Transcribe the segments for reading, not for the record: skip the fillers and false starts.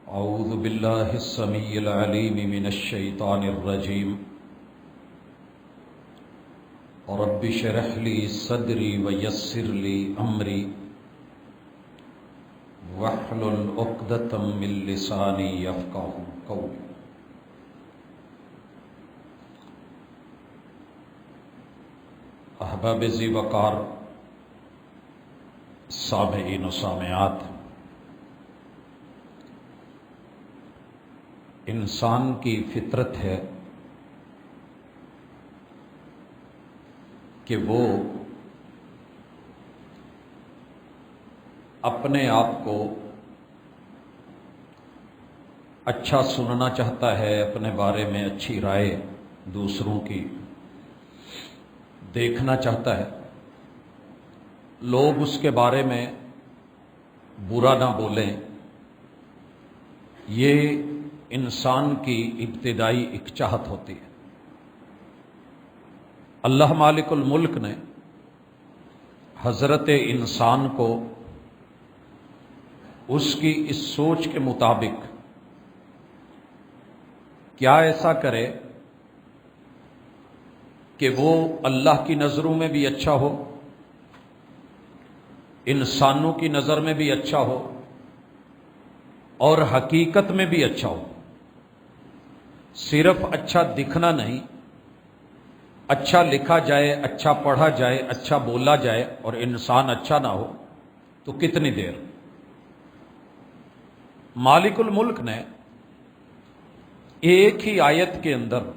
اعوذ باللہ السمیع العلیم من الشیطان الرجیم رب اشرح لی صدری ویسر لی امری واحلل عقدۃ من لسانی یفقہوا قولی۔ احباب ذی وقار سامعین و سامعات، انسان کی فطرت ہے کہ وہ اپنے آپ کو اچھا سننا چاہتا ہے، اپنے بارے میں اچھی رائے دوسروں کی دیکھنا چاہتا ہے، لوگ اس کے بارے میں برا نہ بولیں۔ یہ انسان کی ابتدائی ایک چاہت ہوتی ہے۔ اللہ مالک الملک نے حضرت انسان کو اس کی اس سوچ کے مطابق کیا ایسا کرے کہ وہ اللہ کی نظروں میں بھی اچھا ہو، انسانوں کی نظر میں بھی اچھا ہو، اور حقیقت میں بھی اچھا ہو۔ صرف اچھا دکھنا نہیں، اچھا لکھا جائے، اچھا پڑھا جائے، اچھا بولا جائے اور انسان اچھا نہ ہو تو کتنی دیر۔ مالک الملک نے ایک ہی آیت کے اندر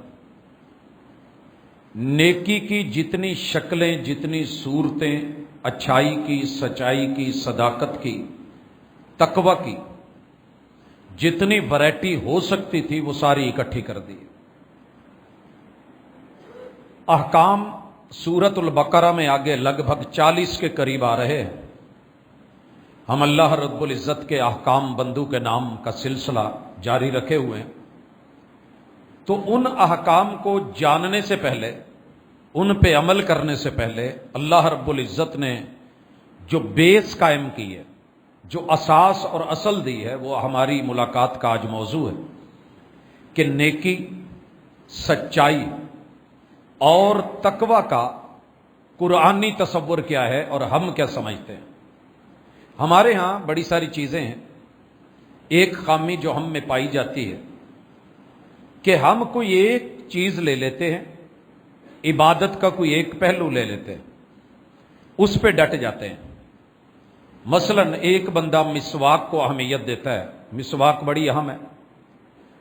نیکی کی جتنی شکلیں، جتنی صورتیں، اچھائی کی، سچائی کی، صداقت کی، تقوی کی جتنی ورائٹی ہو سکتی تھی وہ ساری اکٹھی کر دی۔ احکام سورۃ البقرہ میں آگے لگ بھگ 40 کے قریب آ رہے ہیں۔ ہم اللہ رب العزت کے احکام بندو کے نام کا سلسلہ جاری رکھے ہوئے ہیں، تو ان احکام کو جاننے سے پہلے، ان پہ عمل کرنے سے پہلے اللہ رب العزت نے جو بیس قائم کی ہے، جو اساس اور اصل دی ہے، وہ ہماری ملاقات کا آج موضوع ہے کہ نیکی، سچائی اور تقوی کا قرآنی تصور کیا ہے اور ہم کیا سمجھتے ہیں۔ ہمارے ہاں بڑی ساری چیزیں ہیں۔ ایک خامی جو ہم میں پائی جاتی ہے کہ ہم کوئی ایک چیز لے لیتے ہیں، عبادت کا کوئی ایک پہلو لے لیتے ہیں، اس پہ ڈٹ جاتے ہیں۔ مثلا ایک بندہ مسواک کو اہمیت دیتا ہے، مسواک بڑی اہم ہے۔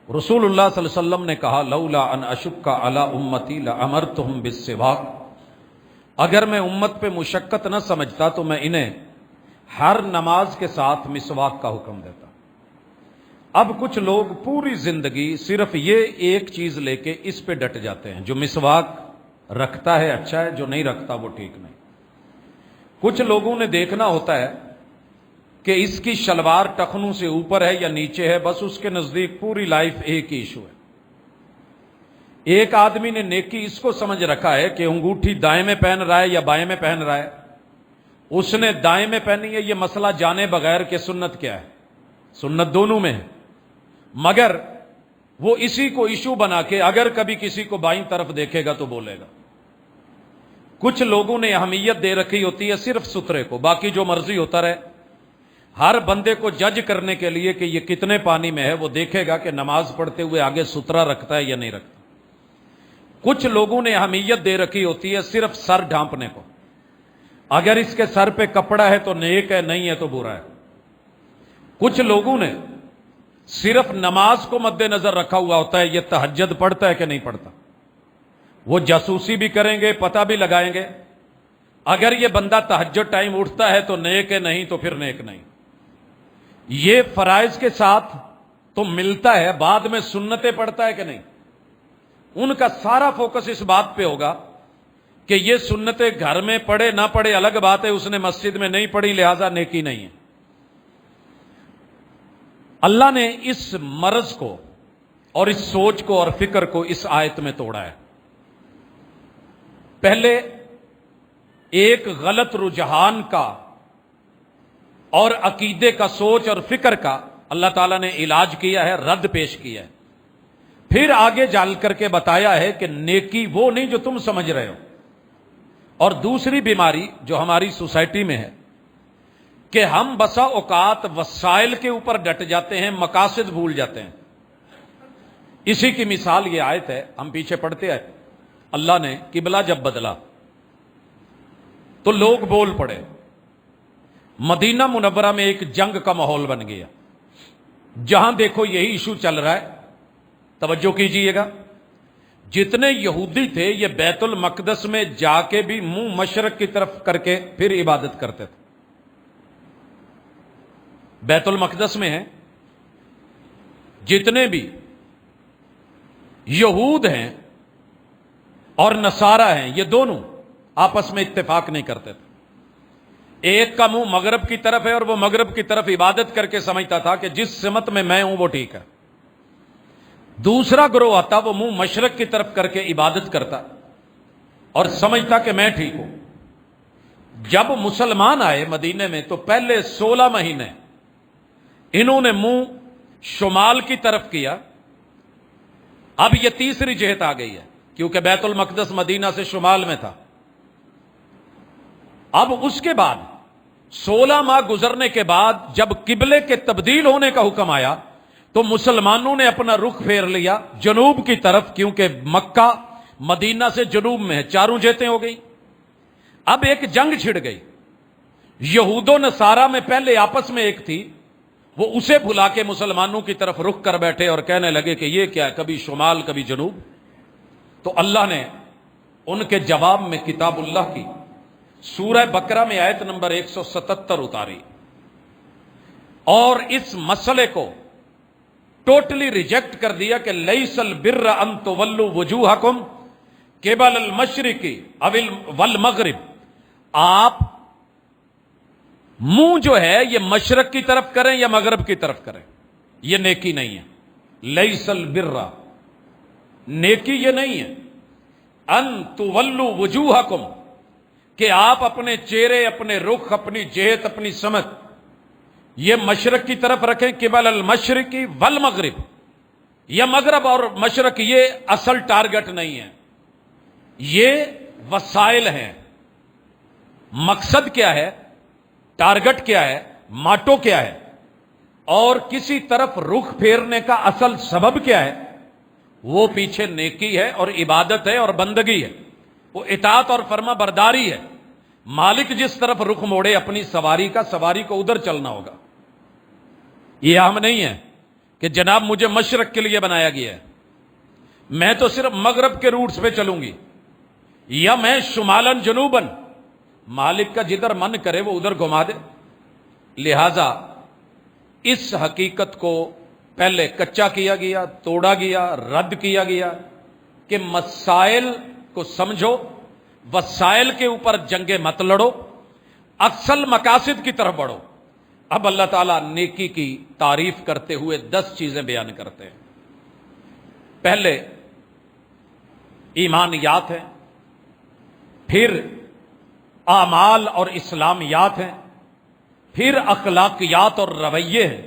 رسول اللہ صلی اللہ علیہ وسلم نے کہا لولا ان اشق علی امتی لامرتہم بالسواک، اگر میں امت پہ مشقت نہ سمجھتا تو میں انہیں ہر نماز کے ساتھ مسواک کا حکم دیتا۔ اب کچھ لوگ پوری زندگی صرف یہ ایک چیز لے کے اس پہ ڈٹ جاتے ہیں، جو مسواک رکھتا ہے اچھا ہے، جو نہیں رکھتا وہ ٹھیک نہیں۔ کچھ لوگوں نے دیکھنا ہوتا ہے کہ اس کی شلوار ٹخنوں سے اوپر ہے یا نیچے ہے، بس اس کے نزدیک پوری لائف ایک ہی ایشو ہے۔ ایک آدمی نے نیکی اس کو سمجھ رکھا ہے کہ انگوٹھی دائیں میں پہن رہا ہے یا بائیں میں پہن رہا ہے، اس نے دائیں میں پہنی ہے، یہ مسئلہ جانے بغیر کہ سنت کیا ہے۔ سنت دونوں میں ہے، مگر وہ اسی کو ایشو بنا کے اگر کبھی کسی کو بائیں طرف دیکھے گا تو بولے گا۔ کچھ لوگوں نے اہمیت دے رکھی ہوتی ہے صرف سترے کو، باقی جو مرضی ہوتا رہے۔ ہر بندے کو جج کرنے کے لیے کہ یہ کتنے پانی میں ہے، وہ دیکھے گا کہ نماز پڑھتے ہوئے آگے سترا رکھتا ہے یا نہیں رکھتا۔ کچھ لوگوں نے اہمیت دے رکھی ہوتی ہے صرف سر ڈھانپنے کو، اگر اس کے سر پہ کپڑا ہے تو نیک ہے، نہیں ہے تو برا ہے۔ کچھ لوگوں نے صرف نماز کو مد نظر رکھا ہوا ہوتا ہے، یہ تہجد پڑھتا ہے کہ نہیں پڑھتا۔ وہ جاسوسی بھی کریں گے، پتہ بھی لگائیں گے، اگر یہ بندہ تہجد ٹائم اٹھتا ہے تو نیک ہے، نہیں تو پھر نیک نہیں۔ یہ فرائض کے ساتھ تو ملتا ہے، بعد میں سنتیں پڑھتا ہے کہ نہیں۔ ان کا سارا فوکس اس بات پہ ہوگا کہ یہ سنتیں گھر میں پڑھے نہ پڑھے الگ بات ہے، اس نے مسجد میں نہیں پڑھی لہذا نیکی نہیں ہے۔ اللہ نے اس مرض کو اور اس سوچ کو اور فکر کو اس آیت میں توڑا ہے۔ پہلے ایک غلط رجحان کا اور عقیدے کا، سوچ اور فکر کا اللہ تعالیٰ نے علاج کیا ہے، رد پیش کیا ہے، پھر آگے جال کر کے بتایا ہے کہ نیکی وہ نہیں جو تم سمجھ رہے ہو۔ اور دوسری بیماری جو ہماری سوسائٹی میں ہے کہ ہم بسا اوقات وسائل کے اوپر ڈٹ جاتے ہیں، مقاصد بھول جاتے ہیں۔ اسی کی مثال یہ آیت ہے، ہم پیچھے پڑھتے ہیں، اللہ نے قبلہ جب بدلا تو لوگ بول پڑے، مدینہ منورہ میں ایک جنگ کا ماحول بن گیا، جہاں دیکھو یہی ایشو چل رہا ہے۔ توجہ کیجئے گا، جتنے یہودی تھے یہ بیت المقدس میں جا کے بھی منہ مشرق کی طرف کر کے پھر عبادت کرتے تھے۔ بیت المقدس میں ہیں جتنے بھی یہود ہیں اور نصارہ ہیں، یہ دونوں آپس میں اتفاق نہیں کرتے تھے۔ ایک کا منہ مغرب کی طرف ہے اور وہ مغرب کی طرف عبادت کر کے سمجھتا تھا کہ جس سمت میں میں ہوں وہ ٹھیک ہے۔ دوسرا گروہ آتا، وہ منہ مشرق کی طرف کر کے عبادت کرتا اور سمجھتا کہ میں ٹھیک ہوں۔ جب مسلمان آئے مدینے میں تو پہلے 16 مہینے انہوں نے منہ شمال کی طرف کیا۔ اب یہ تیسری جہت آ گئی ہے کیونکہ بیت المقدس مدینہ سے شمال میں تھا۔ اب اس کے بعد 16 ماہ گزرنے کے بعد جب قبلے کے تبدیل ہونے کا حکم آیا تو مسلمانوں نے اپنا رخ پھیر لیا جنوب کی طرف، کیونکہ مکہ مدینہ سے جنوب میں ہے، چاروں جہتیں ہو گئی۔ اب ایک جنگ چھڑ گئی، یہود و نصارہ میں پہلے آپس میں ایک تھی، وہ اسے بھلا کے مسلمانوں کی طرف رخ کر بیٹھے اور کہنے لگے کہ یہ کیا ہے، کبھی شمال کبھی جنوب۔ تو اللہ نے ان کے جواب میں کتاب اللہ کی سورہ بقرہ میں آیت نمبر 177 اتاری اور اس مسئلے کو ٹوٹلی ریجیکٹ کر دیا کہ لیس البر ان تولوا وجوہکم قبل المشرق والمغرب، آپ منہ جو ہے یہ مشرق کی طرف کریں یا مغرب کی طرف کریں، یہ نیکی نہیں ہے۔ لیس البر، نیکی یہ نہیں ہے، ان تولوا وجوہکم، کہ آپ اپنے چہرے، اپنے رخ، اپنی جہت، اپنی سمت یہ مشرق کی طرف رکھیں، قبل المشرق والمغرب، یا مغرب اور مشرق یہ اصل ٹارگٹ نہیں ہے، یہ وسائل ہیں۔ مقصد کیا ہے، ٹارگٹ کیا ہے، ماٹو کیا ہے، اور کسی طرف رخ پھیرنے کا اصل سبب کیا ہے، وہ پیچھے نیکی ہے اور عبادت ہے اور بندگی ہے، وہ اطاعت اور فرما برداری ہے۔ مالک جس طرف رخ موڑے اپنی سواری کا، سواری کو ادھر چلنا ہوگا۔ یہ عام نہیں ہے کہ جناب مجھے مشرق کے لیے بنایا گیا ہے، میں تو صرف مغرب کے روٹس پہ چلوں گی، یا میں شمالن جنوبن، مالک کا جدھر من کرے وہ ادھر گھما دے۔ لہذا اس حقیقت کو پہلے کچا کیا گیا، توڑا گیا، رد کیا گیا کہ مسائل کو سمجھو، وسائل کے اوپر جنگیں مت لڑو، اصل مقاصد کی طرف بڑھو۔ اب اللہ تعالیٰ نیکی کی تعریف کرتے ہوئے 10 چیزیں بیان کرتے ہیں۔ پہلے ایمانیات ہیں، پھر اعمال اور اسلامیات ہیں، پھر اخلاقیات اور رویے ہیں،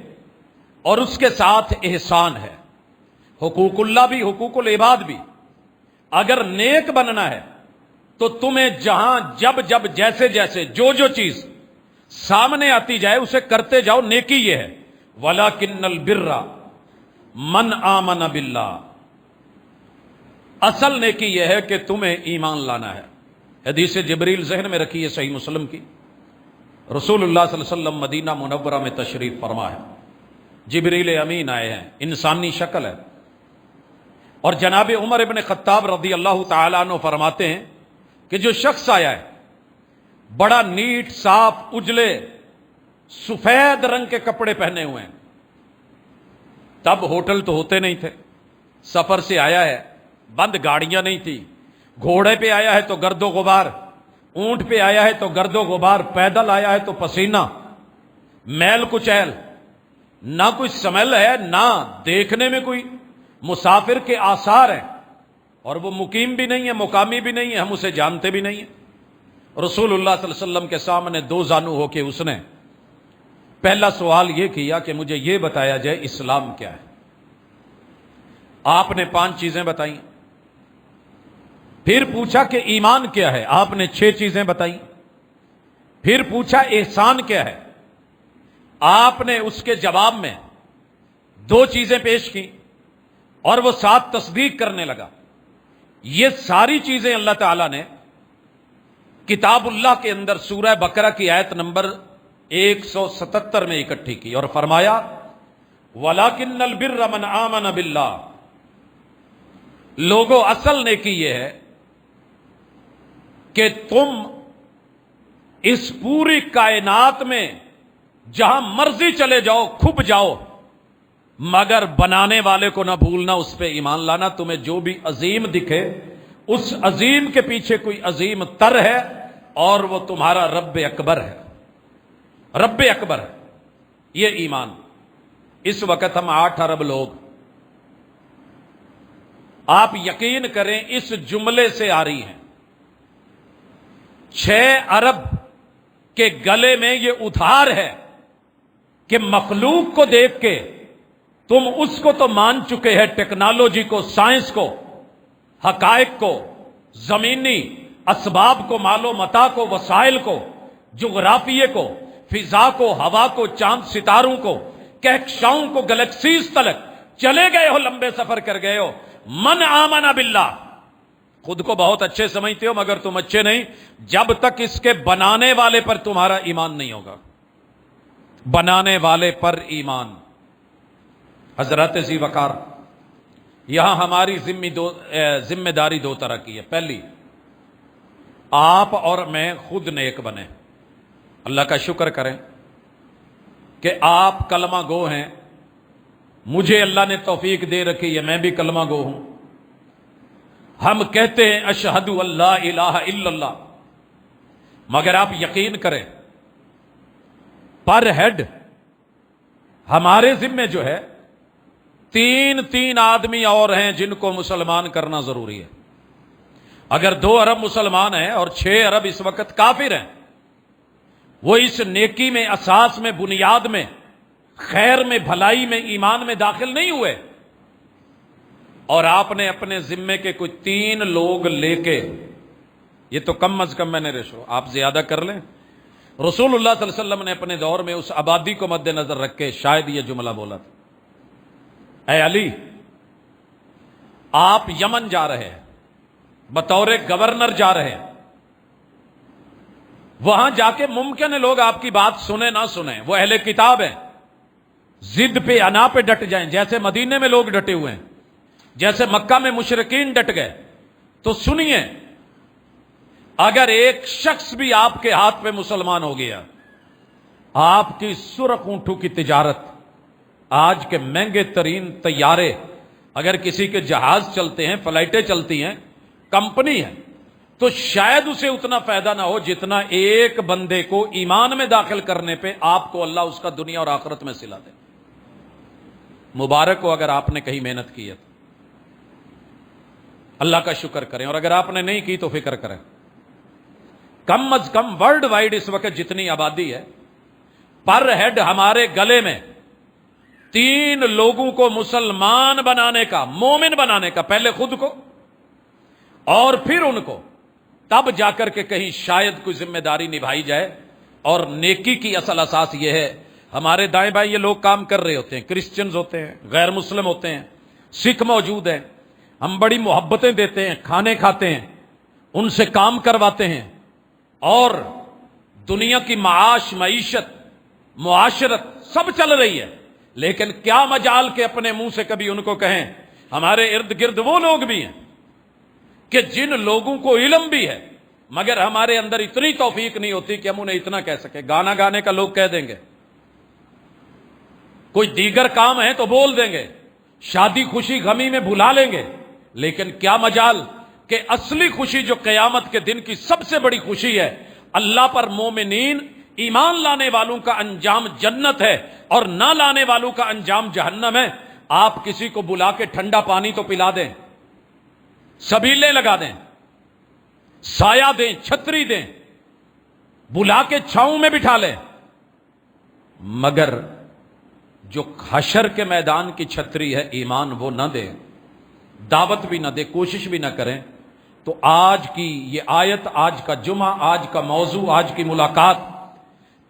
اور اس کے ساتھ احسان ہے، حقوق اللہ بھی، حقوق العباد بھی۔ اگر نیک بننا ہے تو تمہیں جہاں جب جب جیسے جیسے جو چیز سامنے آتی جائے اسے کرتے جاؤ، نیکی یہ ہے۔ وَلَكِنَّ الْبِرَّ مَنْ آمَنَ بِاللَّهِ، اصل نیکی یہ ہے کہ تمہیں ایمان لانا ہے۔ حدیث جبریل ذہن میں رکھیے، صحیح مسلم کی، رسول اللہ صلی اللہ علیہ وسلم مدینہ منورہ میں تشریف فرما ہے، جبریل امین آئے ہیں، انسانی شکل ہے، اور جناب عمر ابن خطاب رضی اللہ تعالیٰ عنہ فرماتے ہیں کہ جو شخص آیا ہے بڑا نیٹ، صاف، اجلے، سفید رنگ کے کپڑے پہنے ہوئے ہیں، تب ہوٹل تو ہوتے نہیں تھے، سفر سے آیا ہے، بند گاڑیاں نہیں تھی، گھوڑے پہ آیا ہے تو گرد و غبار، اونٹ پہ آیا ہے تو گرد و غبار، پیدل آیا ہے تو پسینہ، میل کچیل، نہ کوئی سمیل ہے، نہ دیکھنے میں کوئی مسافر کے آثار ہیں، اور وہ مقیم بھی نہیں ہے، مقامی بھی نہیں ہے، ہم اسے جانتے بھی نہیں ہیں۔ رسول اللہ صلی اللہ علیہ وسلم کے سامنے 2 زانو ہو کے اس نے پہلا سوال یہ کیا کہ مجھے یہ بتایا جائے اسلام کیا ہے. آپ نے 5 چیزیں بتائیں. پھر پوچھا کہ ایمان کیا ہے، آپ نے 6 چیزیں بتائیں. پھر پوچھا احسان کیا ہے، آپ نے اس کے جواب میں 2 چیزیں پیش کی اور وہ 7 تصدیق کرنے لگا. یہ ساری چیزیں اللہ تعالیٰ نے کتاب اللہ کے اندر سورہ بقرہ کی آیت نمبر 177 میں اکٹھی کی اور فرمایا وَلَكِنَّ الْبِرَّ مَنْ آمَنَ بِاللَّهِ. لوگوں، اصل نیکی یہ ہے کہ تم اس پوری کائنات میں جہاں مرضی چلے جاؤ، کھپ جاؤ، مگر بنانے والے کو نہ بھولنا، اس پہ ایمان لانا. تمہیں جو بھی عظیم دکھے اس عظیم کے پیچھے کوئی عظیم تر ہے اور وہ تمہارا رب اکبر ہے. رب اکبر ہے، یہ ایمان. اس وقت ہم 8 ارب لوگ، آپ یقین کریں اس جملے سے آ رہی ہیں. 6 ارب کے گلے میں یہ ادھار ہے کہ مخلوق کو دیکھ کے تم اس کو تو مان چکے ہیں، ٹیکنالوجی کو، سائنس کو، حقائق کو، زمینی اسباب کو، مال و متاع کو، وسائل کو، جغرافیے کو، فضا کو، ہوا کو، چاند ستاروں کو، کہکشاؤں کو، گلیکسیز تلک چلے گئے ہو، لمبے سفر کر گئے ہو. من آمن باللہ، خود کو بہت اچھے سمجھتے ہو مگر تم اچھے نہیں جب تک اس کے بنانے والے پر تمہارا ایمان نہیں ہوگا. بنانے والے پر ایمان. حضرت ذی وقار، یہاں ہماری ذمہ داری 2 طرح کی ہے. پہلی، آپ اور میں خود نیک بنیں. اللہ کا شکر کریں کہ آپ کلمہ گو ہیں، مجھے اللہ نے توفیق دے رکھی ہے، میں بھی کلمہ گو ہوں. ہم کہتے ہیں اشہد اللہ الہ الا اللہ، مگر آپ یقین کریں پر ہیڈ ہمارے ذمے جو ہے 3 آدمی اور ہیں جن کو مسلمان کرنا ضروری ہے. اگر 2 ارب مسلمان ہیں اور 6 ارب اس وقت کافر ہیں، وہ اس نیکی میں، اساس میں، بنیاد میں، خیر میں، بھلائی میں، ایمان میں داخل نہیں ہوئے، اور آپ نے اپنے ذمے کے کوئی 3 لوگ لے کے، یہ تو کم از کم میں نے ریشو، آپ زیادہ کر لیں. رسول اللہ صلی اللہ علیہ وسلم نے اپنے دور میں اس آبادی کو مد نظر رکھ کے شاید یہ جملہ بولا تھا، اے علی، آپ یمن جا رہے ہیں، بطور گورنر جا رہے ہیں، وہاں جا کے ممکن ہے لوگ آپ کی بات سنیں نہ سنیں، وہ اہل کتاب ہیں، ضد پہ، انا پہ ڈٹ جائیں، جیسے مدینے میں لوگ ڈٹے ہوئے ہیں، جیسے مکہ میں مشرکین ڈٹ گئے. تو سنیے، اگر ایک شخص بھی آپ کے ہاتھ پہ مسلمان ہو گیا، آپ کی سرخ اونٹوں کی تجارت، آج کے مہنگے ترین طیارے، اگر کسی کے جہاز چلتے ہیں، فلائٹیں چلتی ہیں، کمپنی ہے، تو شاید اسے اتنا فائدہ نہ ہو جتنا ایک بندے کو ایمان میں داخل کرنے پہ آپ کو اللہ اس کا دنیا اور آخرت میں صلہ دے. مبارک ہو اگر آپ نے کہیں محنت کی ہے، اللہ کا شکر کریں، اور اگر آپ نے نہیں کی تو فکر کریں. کم از کم ورلڈ وائڈ اس وقت جتنی آبادی ہے، پر ہیڈ ہمارے گلے میں 3 لوگوں کو مسلمان بنانے کا، مومن بنانے کا، پہلے خود کو اور پھر ان کو، تب جا کر کے کہیں شاید کوئی ذمہ داری نبھائی جائے. اور نیکی کی اصل اساس یہ ہے، ہمارے دائیں بائیں یہ لوگ کام کر رہے ہوتے ہیں، کرسچنز ہوتے ہیں، غیر مسلم ہوتے ہیں، سکھ موجود ہیں، ہم بڑی محبتیں دیتے ہیں، کھانے کھاتے ہیں، ان سے کام کرواتے ہیں، اور دنیا کی معاش، معیشت، معاشرت سب چل رہی ہے. لیکن کیا مجال کہ اپنے منہ سے کبھی ان کو کہیں. ہمارے ارد گرد وہ لوگ بھی ہیں کہ جن لوگوں کو علم بھی ہے مگر ہمارے اندر اتنی توفیق نہیں ہوتی کہ ہم انہیں اتنا کہہ سکیں. گانا گانے کا لوگ کہہ دیں گے، کوئی دیگر کام ہے تو بول دیں گے، شادی خوشی غمی میں بھلا لیں گے، لیکن کیا مجال کہ اصلی خوشی جو قیامت کے دن کی سب سے بڑی خوشی ہے، اللہ پر مومنین ایمان لانے والوں کا انجام جنت ہے اور نہ لانے والوں کا انجام جہنم ہے. آپ کسی کو بلا کے ٹھنڈا پانی تو پلا دیں، سبیلے لگا دیں، سایہ دیں، چھتری دیں، بلا کے چھاؤں میں بٹھا لیں، مگر جو حشر کے میدان کی چھتری ہے ایمان وہ نہ دے، دعوت بھی نہ دے، کوشش بھی نہ کریں، تو آج کی یہ آیت، آج کا جمعہ، آج کا موضوع، آج کی ملاقات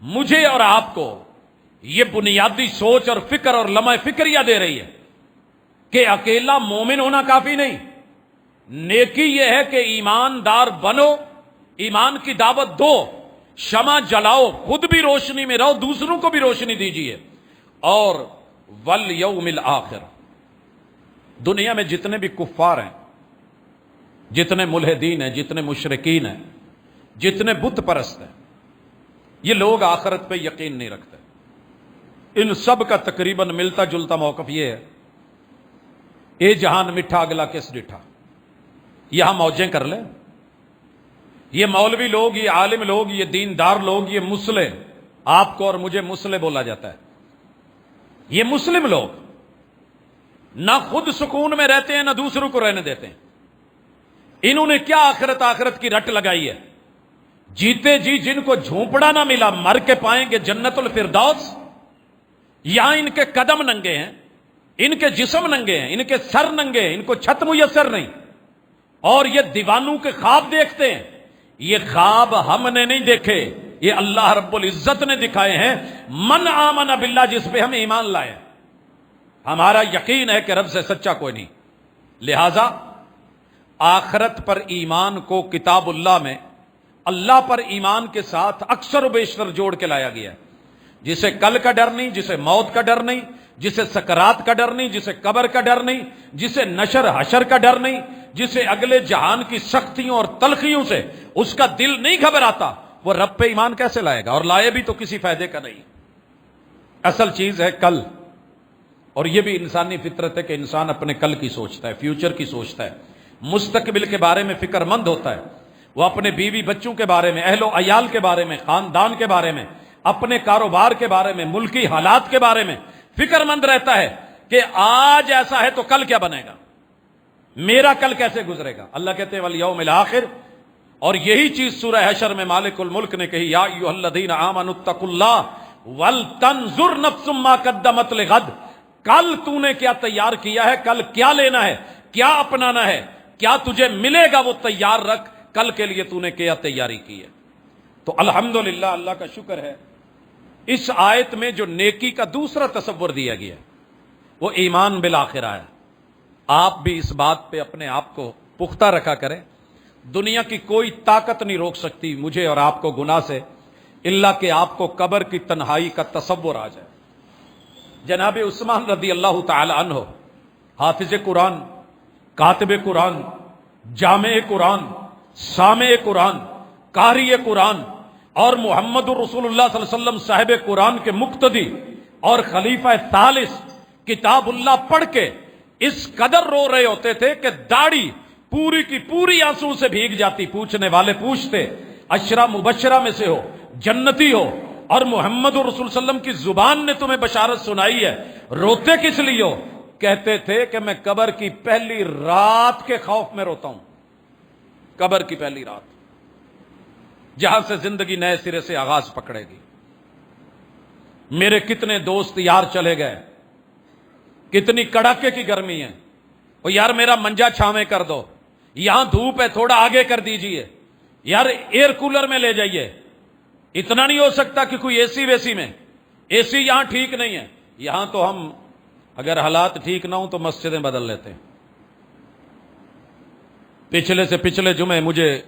مجھے اور آپ کو یہ بنیادی سوچ اور فکر اور لمحہ فکریہ دے رہی ہے کہ اکیلا مومن ہونا کافی نہیں، نیکی یہ ہے کہ ایماندار بنو، ایمان کی دعوت دو، شمع جلاؤ، خود بھی روشنی میں رہو، دوسروں کو بھی روشنی دیجیے، اور والیوم الآخر۔ دنیا میں جتنے بھی کفار ہیں، جتنے ملحدین ہیں، جتنے مشرکین ہیں، جتنے بت پرست ہیں، یہ لوگ آخرت پہ یقین نہیں رکھتے۔ ان سب کا تقریباً ملتا جلتا موقف یہ ہے، اے جہان مٹھا اگلا کس ڈٹھا، یہاں موجیں کر لیں۔ یہ مولوی لوگ، یہ عالم لوگ، یہ دیندار لوگ، یہ مسلم، آپ کو اور مجھے مسلم بولا جاتا ہے، یہ مسلم لوگ نہ خود سکون میں رہتے ہیں نہ دوسروں کو رہنے دیتے ہیں۔ انہوں نے کیا آخرت کی رٹ لگائی ہے؟ جیتے جی جن کو جھونپڑا نہ ملا مر کے پائیں گے جنت الفردوس، یہاں ان کے قدم ننگے ہیں، ان کے جسم ننگے ہیں، ان کے سر ننگے ہیں، ان کو چھت میسر نہیں، اور یہ دیوانوں کے خواب دیکھتے ہیں۔ یہ خواب ہم نے نہیں دیکھے، یہ اللہ رب العزت نے دکھائے ہیں۔ من آمن باللہ، جس پہ ہم ایمان لائے، ہمارا یقین ہے کہ رب سے سچا کوئی نہیں۔ لہذا آخرت پر ایمان کو کتاب اللہ میں اللہ پر ایمان کے ساتھ اکثر و بیشتر جوڑ کے لایا گیا ہے۔ جسے کل کا ڈر نہیں، جسے موت کا ڈر نہیں، جسے سکرات کا ڈر نہیں، جسے قبر کا ڈر نہیں، جسے نشر حشر کا ڈر نہیں، جسے اگلے جہان کی سختیوں اور تلخیوں سے اس کا دل نہیں گھبراتا، وہ رب پہ ایمان کیسے لائے گا؟ اور لائے بھی تو کسی فائدے کا نہیں۔ اصل چیز ہے کل، اور یہ بھی انسانی فطرت ہے کہ انسان اپنے کل کی سوچتا ہے، فیوچر کی سوچتا ہے، مستقبل کے بارے میں فکر مند ہوتا ہے۔ وہ اپنے بیوی بچوں کے بارے میں، اہل و عیال کے بارے میں، خاندان کے بارے میں، اپنے کاروبار کے بارے میں، ملکی حالات کے بارے میں فکر مند رہتا ہے کہ آج ایسا ہے تو کل کیا بنے گا، میرا کل کیسے گزرے گا۔ اللہ کہتے ہیں والیوم الآخر، اور یہی چیز سورہ حشر میں مالک الملک نے کہی، یا ایھا الذین آمنوا اتقوا اللہ ولتنظر نفس ما قدمت لغد۔ کل تو نے کیا تیار کیا ہے، کل کیا لینا ہے، کیا اپنانا ہے، کیا تجھے ملے گا، وہ تیار رکھ، کل کے لیے تو نے کیا تیاری کی ہے۔ تو الحمدللہ، اللہ کا شکر ہے، اس آیت میں جو نیکی کا دوسرا تصور دیا گیا وہ ایمان بالآخرہ ہے۔ آپ بھی اس بات پہ اپنے آپ کو پختہ رکھا کریں، دنیا کی کوئی طاقت نہیں روک سکتی مجھے اور آپ کو گناہ سے، الا کہ آپ کو قبر کی تنہائی کا تصور آ جائے۔ جناب عثمان رضی اللہ تعالی عنہ، حافظ قرآن، کاتب قرآن، جامع قرآن، سامع قرآن، قاری قرآن، اور محمد الرسول اللہ صلی اللہ علیہ وسلم صاحب قرآن کے مقتدی اور خلیفہ ثالث، کتاب اللہ پڑھ کے اس قدر رو رہے ہوتے تھے کہ داڑھی پوری کی پوری آنسو سے بھیگ جاتی۔ پوچھنے والے پوچھتے، عشرہ مبشرہ میں سے ہو، جنتی ہو، اور محمد الرسول صلی اللہ علیہ وسلم کی زبان نے تمہیں بشارت سنائی ہے، روتے کس لیے ہو؟ کہتے تھے کہ میں قبر کی پہلی رات کے خوف میں روتا ہوں۔ قبر کی پہلی رات، جہاں سے زندگی نئے سرے سے آغاز پکڑے گی۔ میرے کتنے دوست یار چلے گئے، کتنی کڑاکے کی گرمی ہے، اور یار میرا منجا چھاویں کر دو، یہاں دھوپ ہے تھوڑا آگے کر دیجئے، یار ایئر کولر میں لے جائیے۔ اتنا نہیں ہو سکتا کہ کوئی اے سی ویسی میں، اے سی یہاں ٹھیک نہیں ہے۔ یہاں تو ہم اگر حالات ٹھیک نہ ہوں تو مسجدیں بدل لیتے ہیں۔ پچھلے سے پچھلے جمعے مجھے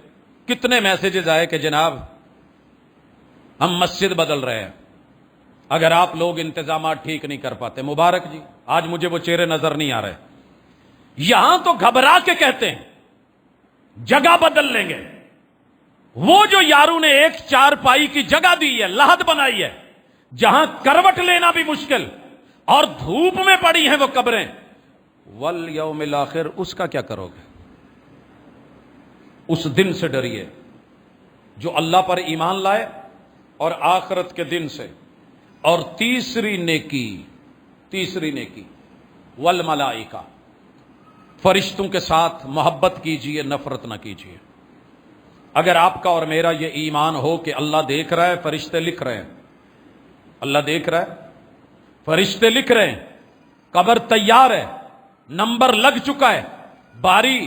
کتنے میسیجز آئے کہ جناب ہم مسجد بدل رہے ہیں اگر آپ لوگ انتظامات ٹھیک نہیں کر پاتے۔ مبارک جی، آج مجھے وہ چہرے نظر نہیں آ رہے۔ یہاں تو گھبرا کے کہتے ہیں جگہ بدل لیں گے۔ وہ جو یاروں نے ایک چارپائی کی جگہ دی ہے، لحد بنائی ہے، جہاں کروٹ لینا بھی مشکل اور دھوپ میں پڑی ہیں وہ قبریں، والیوم الآخر، اس کا کیا کرو گے؟ اس دن سے ڈریے جو اللہ پر ایمان لائے اور آخرت کے دن سے۔ اور تیسری نیکی والملائکہ، فرشتوں کے ساتھ محبت کیجئے، نفرت نہ کیجئے۔ اگر آپ کا اور میرا یہ ایمان ہو کہ اللہ دیکھ رہا ہے، فرشتے لکھ رہے ہیں، اللہ دیکھ رہا ہے، فرشتے لکھ رہے ہیں، قبر تیار ہے، نمبر لگ چکا ہے، باری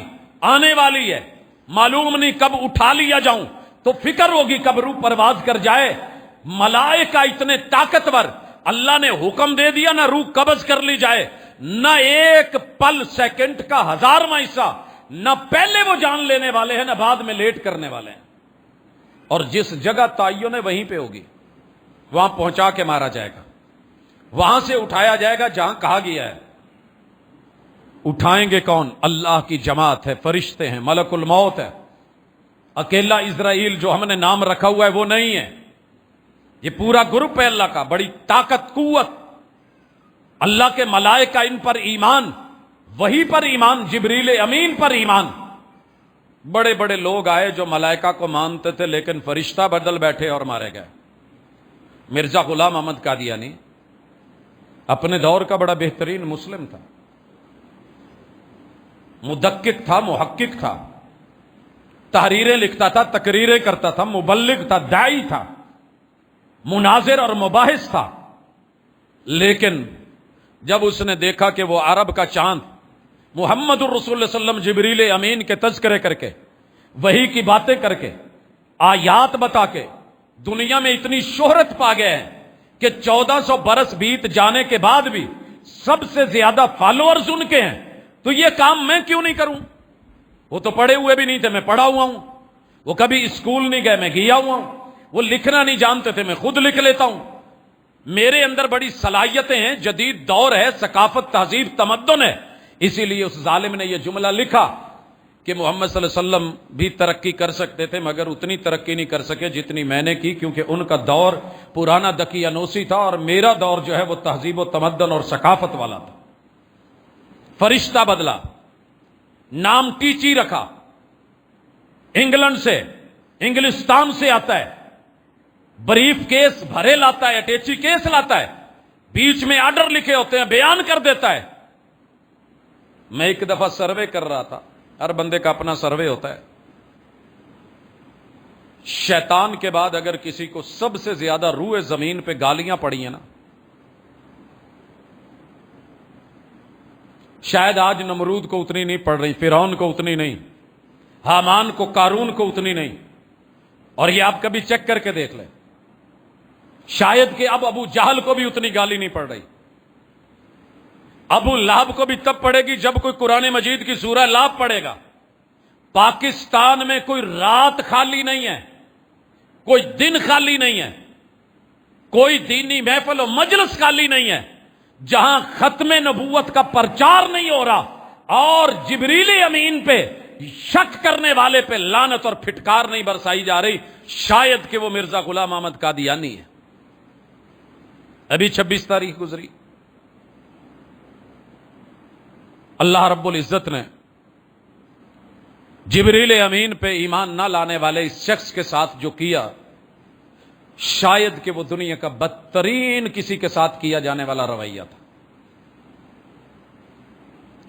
آنے والی ہے، معلوم نہیں کب اٹھا لیا جاؤں، تو فکر ہوگی کب روح پرواز کر جائے۔ ملائکہ اتنے طاقتور، اللہ نے حکم دے دیا نہ روح قبض کر لی جائے، نہ ایک پل سیکنڈ کا 1000واں حصہ، نہ پہلے وہ جان لینے والے ہیں نہ بعد میں لیٹ کرنے والے ہیں۔ اور جس جگہ تعین ہے وہیں پہ ہوگی، وہاں پہنچا کے مارا جائے گا، وہاں سے اٹھایا جائے گا جہاں کہا گیا ہے۔ اٹھائیں گے کون؟ اللہ کی جماعت ہے، فرشتے ہیں، ملک الموت ہے۔ اکیلا اسرائیل جو ہم نے نام رکھا ہوا ہے وہ نہیں ہے، یہ پورا گروپ ہے اللہ کا، بڑی طاقت قوت، اللہ کے ملائکہ ان پر ایمان، وہی پر ایمان، جبریل امین پر ایمان۔ بڑے بڑے لوگ آئے جو ملائکہ کو مانتے تھے لیکن فرشتہ بدل بیٹھے اور مارے گئے۔ مرزا غلام احمد قادیانی اپنے دور کا بڑا بہترین مسلم تھا، مدقق تھا، محقق تھا، تحریریں لکھتا تھا، تقریریں کرتا تھا، مبلغ تھا، داعی تھا، مناظر اور مباحث تھا۔ لیکن جب اس نے دیکھا کہ وہ عرب کا چاند محمد الرسول اللہ صلی اللہ علیہ وسلم جبریل امین کے تذکرے کر کے، وحی کی باتیں کر کے، آیات بتا کے دنیا میں اتنی شہرت پا گئے ہیں کہ 1400 برس بیت جانے کے بعد بھی سب سے زیادہ فالوورز ان کے ہیں، تو یہ کام میں کیوں نہیں کروں؟ وہ تو پڑھے ہوئے بھی نہیں تھے، میں پڑھا ہوا ہوں۔ وہ کبھی اسکول نہیں گئے، میں گیا ہوا ہوں۔ وہ لکھنا نہیں جانتے تھے، میں خود لکھ لیتا ہوں۔ میرے اندر بڑی صلاحیتیں ہیں، جدید دور ہے، ثقافت، تہذیب، تمدن ہے۔ اسی لیے اس ظالم نے یہ جملہ لکھا کہ محمد صلی اللہ علیہ وسلم بھی ترقی کر سکتے تھے مگر اتنی ترقی نہیں کر سکے جتنی میں نے کی، کیونکہ ان کا دور پرانا دقیانوسی تھا اور میرا دور جو ہے وہ تہذیب و تمدن اور ثقافت والا تھا۔ فرشتہ بدلا، نام ٹیچی رکھا، انگلینڈ سے، انگلستان سے آتا ہے، بریف کیس بھرے لاتا ہے، اٹیچی کیس لاتا ہے، بیچ میں آرڈر لکھے ہوتے ہیں، بیان کر دیتا ہے۔ میں ایک دفعہ سروے کر رہا تھا، ہر بندے کا اپنا سروے ہوتا ہے۔ شیطان کے بعد اگر کسی کو سب سے زیادہ روئے زمین پہ گالیاں پڑی ہیں نا، شاید آج نمرود کو اتنی نہیں پڑ رہی، فرعون کو اتنی نہیں، حامان کو، قارون کو اتنی نہیں، اور یہ آپ کبھی چیک کر کے دیکھ لیں، شاید کہ اب ابو جہل کو بھی اتنی گالی نہیں پڑ رہی۔ ابو لہب کو بھی تب پڑے گی جب کوئی قرآن مجید کی سورہ لہب پڑھے گا۔ پاکستان میں کوئی رات خالی نہیں ہے، کوئی دن خالی نہیں ہے، کوئی دینی محفل و مجلس خالی نہیں ہے جہاں ختم نبوت کا پرچار نہیں ہو رہا اور جبریل امین پہ شک کرنے والے پہ لعنت اور پھٹکار نہیں برسائی جا رہی، شاید کہ وہ مرزا غلام احمد قادیانی ہے۔ ابھی 26 تاریخ گزری، اللہ رب العزت نے جبریل امین پہ ایمان نہ لانے والے اس شخص کے ساتھ جو کیا، شاید کہ وہ دنیا کا بدترین کسی کے ساتھ کیا جانے والا رویہ تھا۔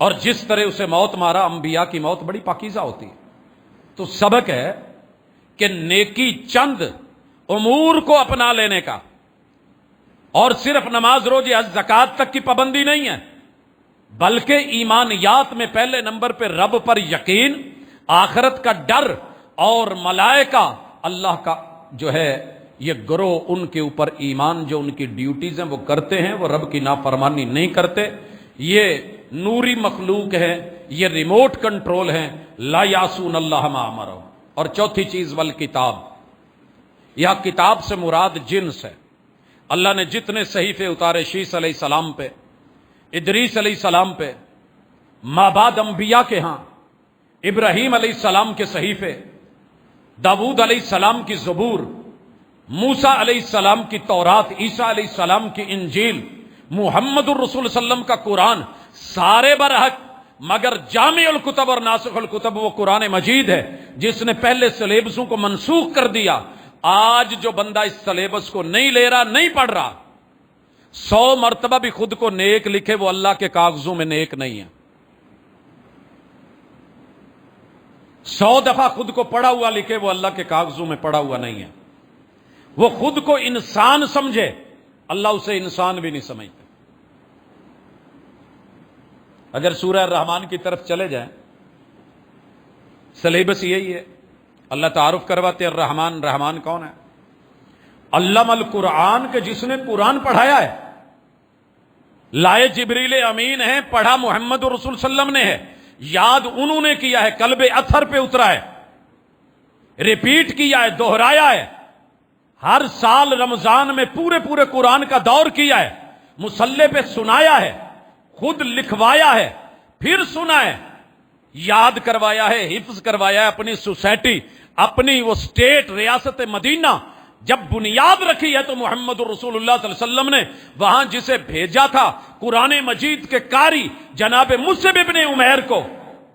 اور جس طرح اسے موت مارا، انبیاء کی موت بڑی پاکیزہ ہوتی ہے۔ تو سبق ہے کہ نیکی چند امور کو اپنا لینے کا، اور صرف نماز روزے حج زکوٰۃ تک کی پابندی نہیں ہے، بلکہ ایمانیات میں پہلے نمبر پہ رب پر یقین، آخرت کا ڈر اور ملائکہ، اللہ کا جو ہے یہ گروہ، ان کے اوپر ایمان، جو ان کی ڈیوٹیز ہیں وہ کرتے ہیں، وہ رب کی نافرمانی نہیں کرتے، یہ نوری مخلوق ہے، یہ ریموٹ کنٹرول ہیں، لا یعصون اللہ ما امرہم۔ اور چوتھی چیز والکتاب، یہ کتاب سے مراد جنس ہے۔ اللہ نے جتنے صحیفے اتارے شیس علیہ السلام پہ، ادریس علیہ السلام پہ، مابعد انبیاء کے ہاں ابراہیم علیہ السلام کے صحیفے، داود علیہ السلام کی زبور، موسیٰ علیہ السلام کی تورات، عیسیٰ علیہ السلام کی انجیل، محمد الرسول صلی اللہ علیہ وسلم کا قرآن، سارے برحق، مگر جامع الکتب اور ناسخ الکتب وہ قرآن مجید ہے جس نے پہلے سلیبسوں کو منسوخ کر دیا۔ آج جو بندہ اس سلیبس کو نہیں لے رہا، نہیں پڑھ رہا، 100 مرتبہ بھی خود کو نیک لکھے، وہ اللہ کے کاغذوں میں نیک نہیں ہے۔ 100 دفعہ خود کو پڑھا ہوا لکھے، وہ اللہ کے کاغذوں میں پڑھا ہوا نہیں ہے۔ وہ خود کو انسان سمجھے، اللہ اسے انسان بھی نہیں سمجھتے۔ اگر سورہ الرحمن کی طرف چلے جائیں، سلیبس یہی ہے، اللہ تعارف کرواتے ہیں الرحمن، رحمان کون ہے؟ علم القرآن کے جس نے قرآن پڑھایا ہے، لائے جبریل امین ہے، پڑھا محمد رسول صلی اللہ علیہ وسلم نے ہے، یاد انہوں نے کیا ہے، قلب اثر پہ اترا ہے، ریپیٹ کیا ہے، دہرایا ہے، ہر سال رمضان میں پورے قرآن کا دور کیا ہے، مصلی پہ سنایا ہے، خود لکھوایا ہے، پھر سنا ہے، یاد کروایا ہے، حفظ کروایا ہے، اپنی سوسائٹی، اپنی وہ سٹیٹ ریاست مدینہ جب بنیاد رکھی ہے تو محمد رسول اللہ صلی اللہ علیہ وسلم نے وہاں جسے بھیجا تھا قرآن مجید کے قاری جناب مصعب ابن عمیر کو،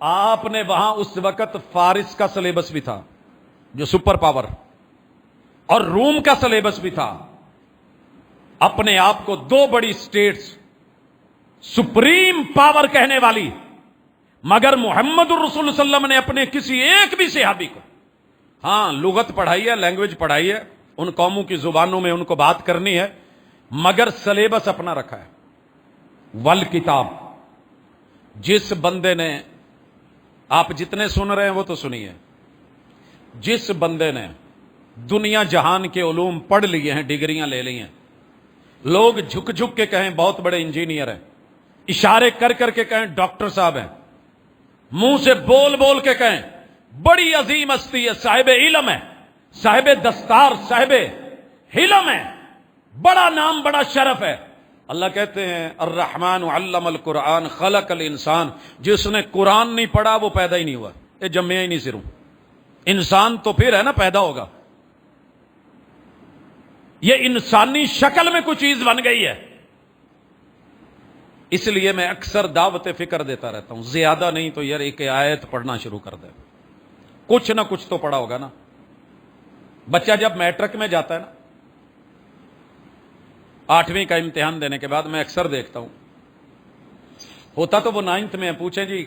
آپ نے وہاں اس وقت فارس کا سلیبس بھی تھا جو سپر پاور، اور روم کا سلیبس بھی تھا، اپنے آپ کو دو بڑی سٹیٹس سپریم پاور کہنے والی، مگر محمد الرسول صلی اللہ علیہ وسلم نے اپنے کسی ایک بھی صحابی کو، ہاں لغت پڑھائی ہے، لینگویج پڑھائی ہے، ان قوموں کی زبانوں میں ان کو بات کرنی ہے، مگر سلیبس اپنا رکھا ہے۔ والکتاب، جس بندے نے، آپ جتنے سن رہے ہیں وہ تو سنیے، جس بندے نے دنیا جہان کے علوم پڑھ لیے ہیں، ڈگریاں لے لی ہیں، لوگ جھک جھک کے کہیں بہت بڑے انجینئر ہیں، اشارے کر کر کے کہیں ڈاکٹر صاحب ہیں، منہ سے بول بول کے کہیں بڑی عظیم ہستی ہے، صاحب علم ہے، صاحب دستار، صاحب علم ہے، بڑا نام، بڑا شرف ہے۔ اللہ کہتے ہیں الرحمن علم القرآن خلق الانسان، جس نے قرآن نہیں پڑھا وہ پیدا ہی نہیں ہوا، یہ جمعہ ہی نہیں سروں، انسان تو پھر ہے نا پیدا ہوگا، یہ انسانی شکل میں کوئی چیز بن گئی ہے۔ اس لیے میں اکثر دعوت فکر دیتا رہتا ہوں، زیادہ نہیں تو یار ایک آیت پڑھنا شروع کر دے، کچھ نہ کچھ تو پڑھا ہوگا نا۔ بچہ جب میٹرک میں جاتا ہے نا، 8ویں کا امتحان دینے کے بعد، میں اکثر دیکھتا ہوں، ہوتا تو وہ 9th میں ہے، پوچھیں جی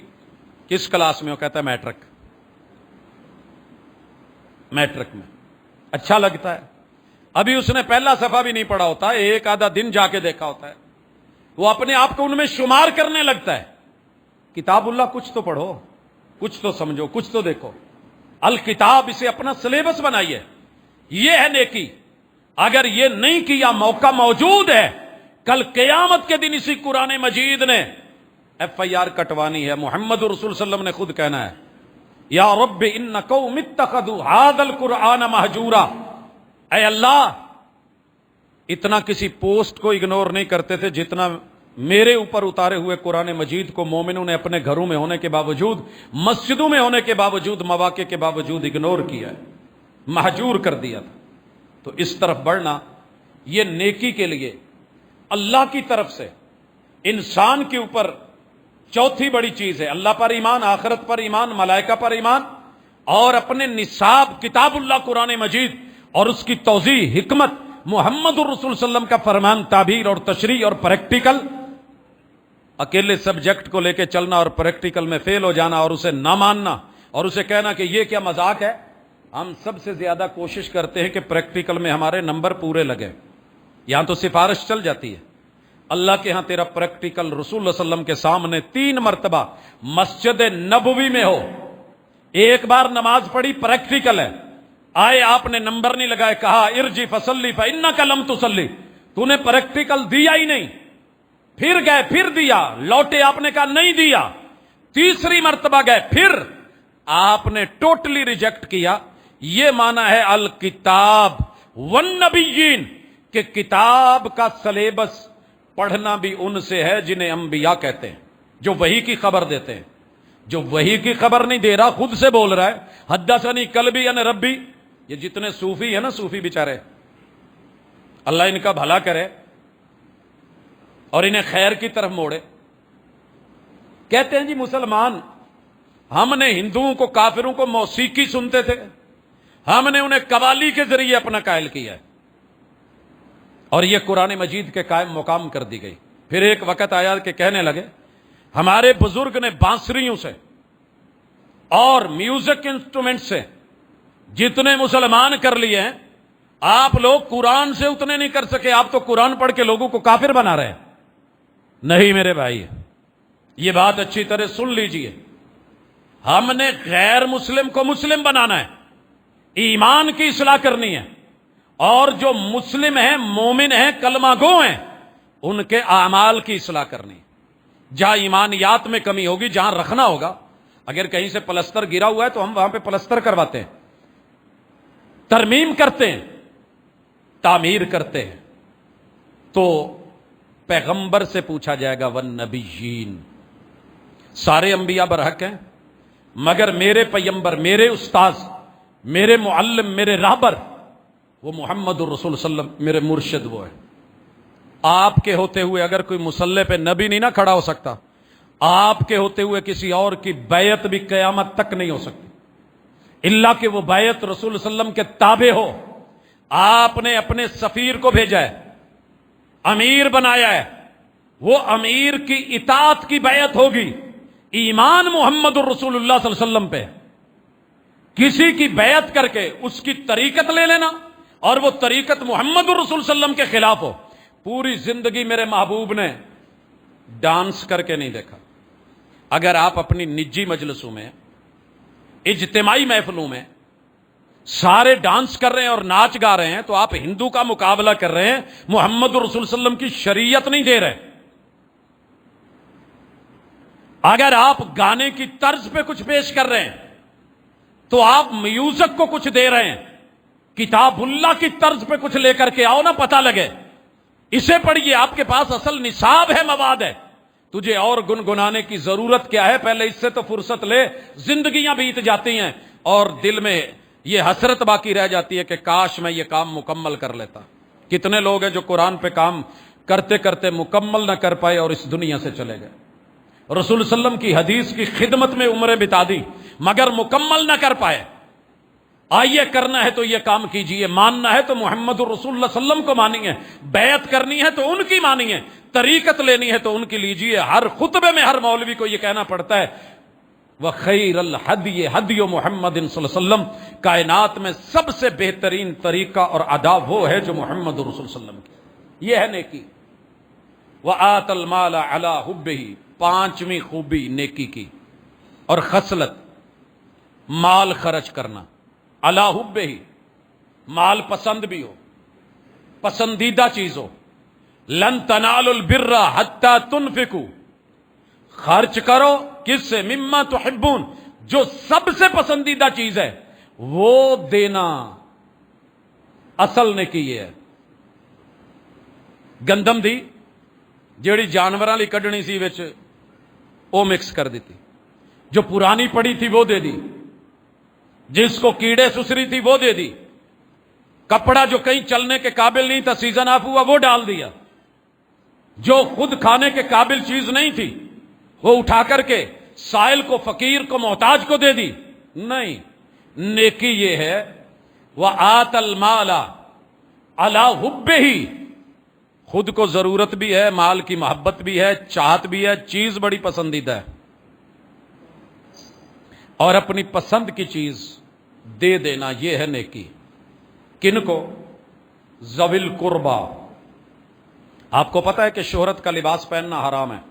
کس کلاس میں ہو، کہتا ہے میٹرک میں، اچھا لگتا ہے، ابھی اس نے پہلا صفحہ بھی نہیں پڑھا ہوتا، ایک آدھا دن جا کے دیکھا ہوتا ہے، وہ اپنے آپ کو ان میں شمار کرنے لگتا ہے۔ کتاب اللہ کچھ تو پڑھو، کچھ تو سمجھو، کچھ تو دیکھو، الکتاب اسے اپنا سلیبس بنائیے، یہ ہے نیکی۔ اگر یہ نہیں کیا، موقع موجود ہے، کل قیامت کے دن اسی قرآن مجید نے FIR کٹوانی ہے۔ محمد رسول صلی اللہ علیہ وسلم نے خود کہنا ہے یا رب ان قوم اتخذوا هذا القرآن مہجورا، اے اللہ اتنا کسی پوسٹ کو اگنور نہیں کرتے تھے جتنا میرے اوپر اتارے ہوئے قرآن مجید کو مومنوں نے اپنے گھروں میں ہونے کے باوجود، مسجدوں میں ہونے کے باوجود، مواقع کے باوجود اگنور کیا ہے، مہجور کر دیا تھا۔ تو اس طرف بڑھنا یہ نیکی کے لیے اللہ کی طرف سے انسان کے اوپر چوتھی بڑی چیز ہے، اللہ پر ایمان، آخرت پر ایمان، ملائکہ پر ایمان، اور اپنے نصاب کتاب اللہ قرآن مجید اور اس کی توضیح، حکمت، محمد الرسول صلی اللہ علیہ وسلم کا فرمان، تعبیر اور تشریح اور پریکٹیکل۔ اکیلے سبجیکٹ کو لے کے چلنا اور پریکٹیکل میں فیل ہو جانا اور اسے نہ ماننا اور اسے کہنا کہ یہ کیا مذاق ہے۔ ہم سب سے زیادہ کوشش کرتے ہیں کہ پریکٹیکل میں ہمارے نمبر پورے لگے، یہاں تو سفارش چل جاتی ہے، اللہ کے ہاں تیرا پریکٹیکل رسول اللہ صلی اللہ علیہ وسلم کے سامنے 3 مرتبہ مسجد نبوی میں ہو، ایک بار نماز پڑھی پریکٹیکل ہے، آئے آپ نے نمبر نہیں لگائے، کہا ارجی فصلی فإنک لم تصلی، تو نے پریکٹیکل دیا ہی نہیں، پھر گئے پھر دیا، لوٹے آپ نے کہا نہیں دیا، تیسری مرتبہ گئے پھر آپ نے ٹوٹلی ریجیکٹ کیا۔ یہ معنی ہے الکتاب والنبیین، کہ کتاب کا سلیبس پڑھنا بھی ان سے ہے جنہیں انبیاء کہتے ہیں، جو وحی کی خبر دیتے ہیں۔ جو وحی کی خبر نہیں دے رہا، خود سے بول رہا ہے حدثنی قلبی ان ربی۔ یہ جتنے صوفی ہیں نا، صوفی بیچارے، اللہ ان کا بھلا کرے اور انہیں خیر کی طرف موڑے، کہتے ہیں جی مسلمان، ہم نے ہندوؤں کو، کافروں کو موسیقی سنتے تھے، ہم نے انہیں قوالی کے ذریعے اپنا قائل کیا ہے، اور یہ قرآن مجید کے قائم مقام کر دی گئی۔ پھر ایک وقت آیا کہ کہنے لگے ہمارے بزرگ نے بانسریوں سے اور میوزک انسٹرومنٹ سے جتنے مسلمان کر لیے ہیں، آپ لوگ قرآن سے اتنے نہیں کر سکے، آپ تو قرآن پڑھ کے لوگوں کو کافر بنا رہے ہیں۔ نہیں میرے بھائی، یہ بات اچھی طرح سن لیجئے، ہم نے غیر مسلم کو مسلم بنانا ہے، ایمان کی اصلاح کرنی ہے، اور جو مسلم ہیں، مومن ہیں، کلمہ گو ہیں، ان کے اعمال کی اصلاح کرنی ہے۔ جہاں ایمانیات میں کمی ہوگی، جہاں رکھنا ہوگا، اگر کہیں سے پلستر گرا ہوا ہے تو ہم وہاں پہ پلستر کرواتے ہیں، ترمیم کرتے ہیں، تعمیر کرتے ہیں۔ تو پیغمبر سے پوچھا جائے گا والنبیین، سارے انبیاء برحق ہیں، مگر میرے پیغمبر، میرے استاذ، میرے معلم، میرے راہبر، وہ محمد الرسول صلی اللہ علیہ وسلم، میرے مرشد وہ ہے۔ آپ کے ہوتے ہوئے اگر کوئی مصلی پہ نبی نہیں نہ کھڑا ہو سکتا، آپ کے ہوتے ہوئے کسی اور کی بیعت بھی قیامت تک نہیں ہو سکتی، الا کہ وہ بیعت رسول صلی اللہ علیہ وسلم کے تابع ہو۔ آپ نے اپنے سفیر کو بھیجا ہے، امیر بنایا ہے، وہ امیر کی اطاعت کی بیعت ہوگی، ایمان محمد الرسول اللہ صلی اللہ علیہ وسلم پہ۔ کسی کی بیعت کر کے اس کی طریقت لے لینا اور وہ طریقت محمد الرسول صلی اللہ علیہ وسلم کے خلاف ہو۔ پوری زندگی میرے محبوب نے ڈانس کر کے نہیں دیکھا۔ اگر آپ اپنی نجی مجلسوں میں، اجتماعی محفلوں میں سارے ڈانس کر رہے ہیں اور ناچ گا رہے ہیں تو آپ ہندو کا مقابلہ کر رہے ہیں، محمد الرسول صلی اللہ علیہ وسلم کی شریعت نہیں دے رہے۔ اگر آپ گانے کی طرز پہ کچھ پیش کر رہے ہیں تو آپ میوزک کو کچھ دے رہے ہیں، کتاب اللہ کی طرز پہ کچھ لے کر کے آؤ نا، پتہ لگے، اسے پڑھیے، آپ کے پاس اصل نصاب ہے، مواد ہے، تجھے اور گنگنانے کی ضرورت کیا ہے؟ پہلے اس سے تو فرصت لے۔ زندگیاں بیت جاتی ہیں اور دل میں یہ حسرت باقی رہ جاتی ہے کہ کاش میں یہ کام مکمل کر لیتا۔ کتنے لوگ ہیں جو قرآن پہ کام کرتے کرتے مکمل نہ کر پائے اور اس دنیا سے چلے گئے۔ رسول صلی اللہ علیہ وسلم کی حدیث کی خدمت میں عمریں بتا دی مگر مکمل نہ کر پائے۔ آئیے، کرنا ہے تو یہ کام کیجئے، ماننا ہے تو محمد الرسول اللہ صلی اللہ علیہ وسلم کو مانیے، بیعت کرنی ہے تو ان کی مانیے، طریقت لینی ہے تو ان کی لیجئے۔ ہر خطبے میں ہر مولوی کو یہ کہنا پڑتا ہے وَخَيْرَ الْحَدْيِ هَدْيُ مُحَمَّدٍ صلی اللہ علیہ وسلم، کائنات میں سب سے بہترین طریقہ اور آداب وہ ہے جو محمد الرسول صلی اللہ علیہ وسلم کی، یہ ہے نیکی۔ وَآتَ الْمَالَ عَلَى حُبِّهِ، پانچویں خوبی نیکی کی اور خصلت، مال خرچ کرنا، علی حبہ، مال پسند بھی ہو، پسندیدہ چیز ہو۔ لن تنالوا البر حتی تنفقوا، خرچ کرو کس سے؟ مما تحبون، جو سب سے پسندیدہ چیز ہے وہ دینا، اصل نیکی یہ ہے۔ گندم دی جیڑی جانوراں لئی کڈنی سی وچ وہ مکس کر دیتی، جو پرانی پڑی تھی وہ دے دی، جس کو کیڑے سسری تھی وہ دے دی، کپڑا جو کہیں چلنے کے قابل نہیں تھا، سیزن آف ہوا وہ ڈال دیا، جو خود کھانے کے قابل چیز نہیں تھی وہ اٹھا کر کے سائل کو، فقیر کو، محتاج کو دے دی۔ نہیں، نیکی یہ ہے وَآتَ الْمَالَ عَلَى حُبِّهِ، خود کو ضرورت بھی ہے، مال کی محبت بھی ہے، چاہت بھی ہے، چیز بڑی پسندیدہ ہے، اور اپنی پسند کی چیز دے دینا، یہ ہے نیکی۔ کن کو؟ ذوی القربا۔ آپ کو پتا ہے کہ شہرت کا لباس پہننا حرام ہے،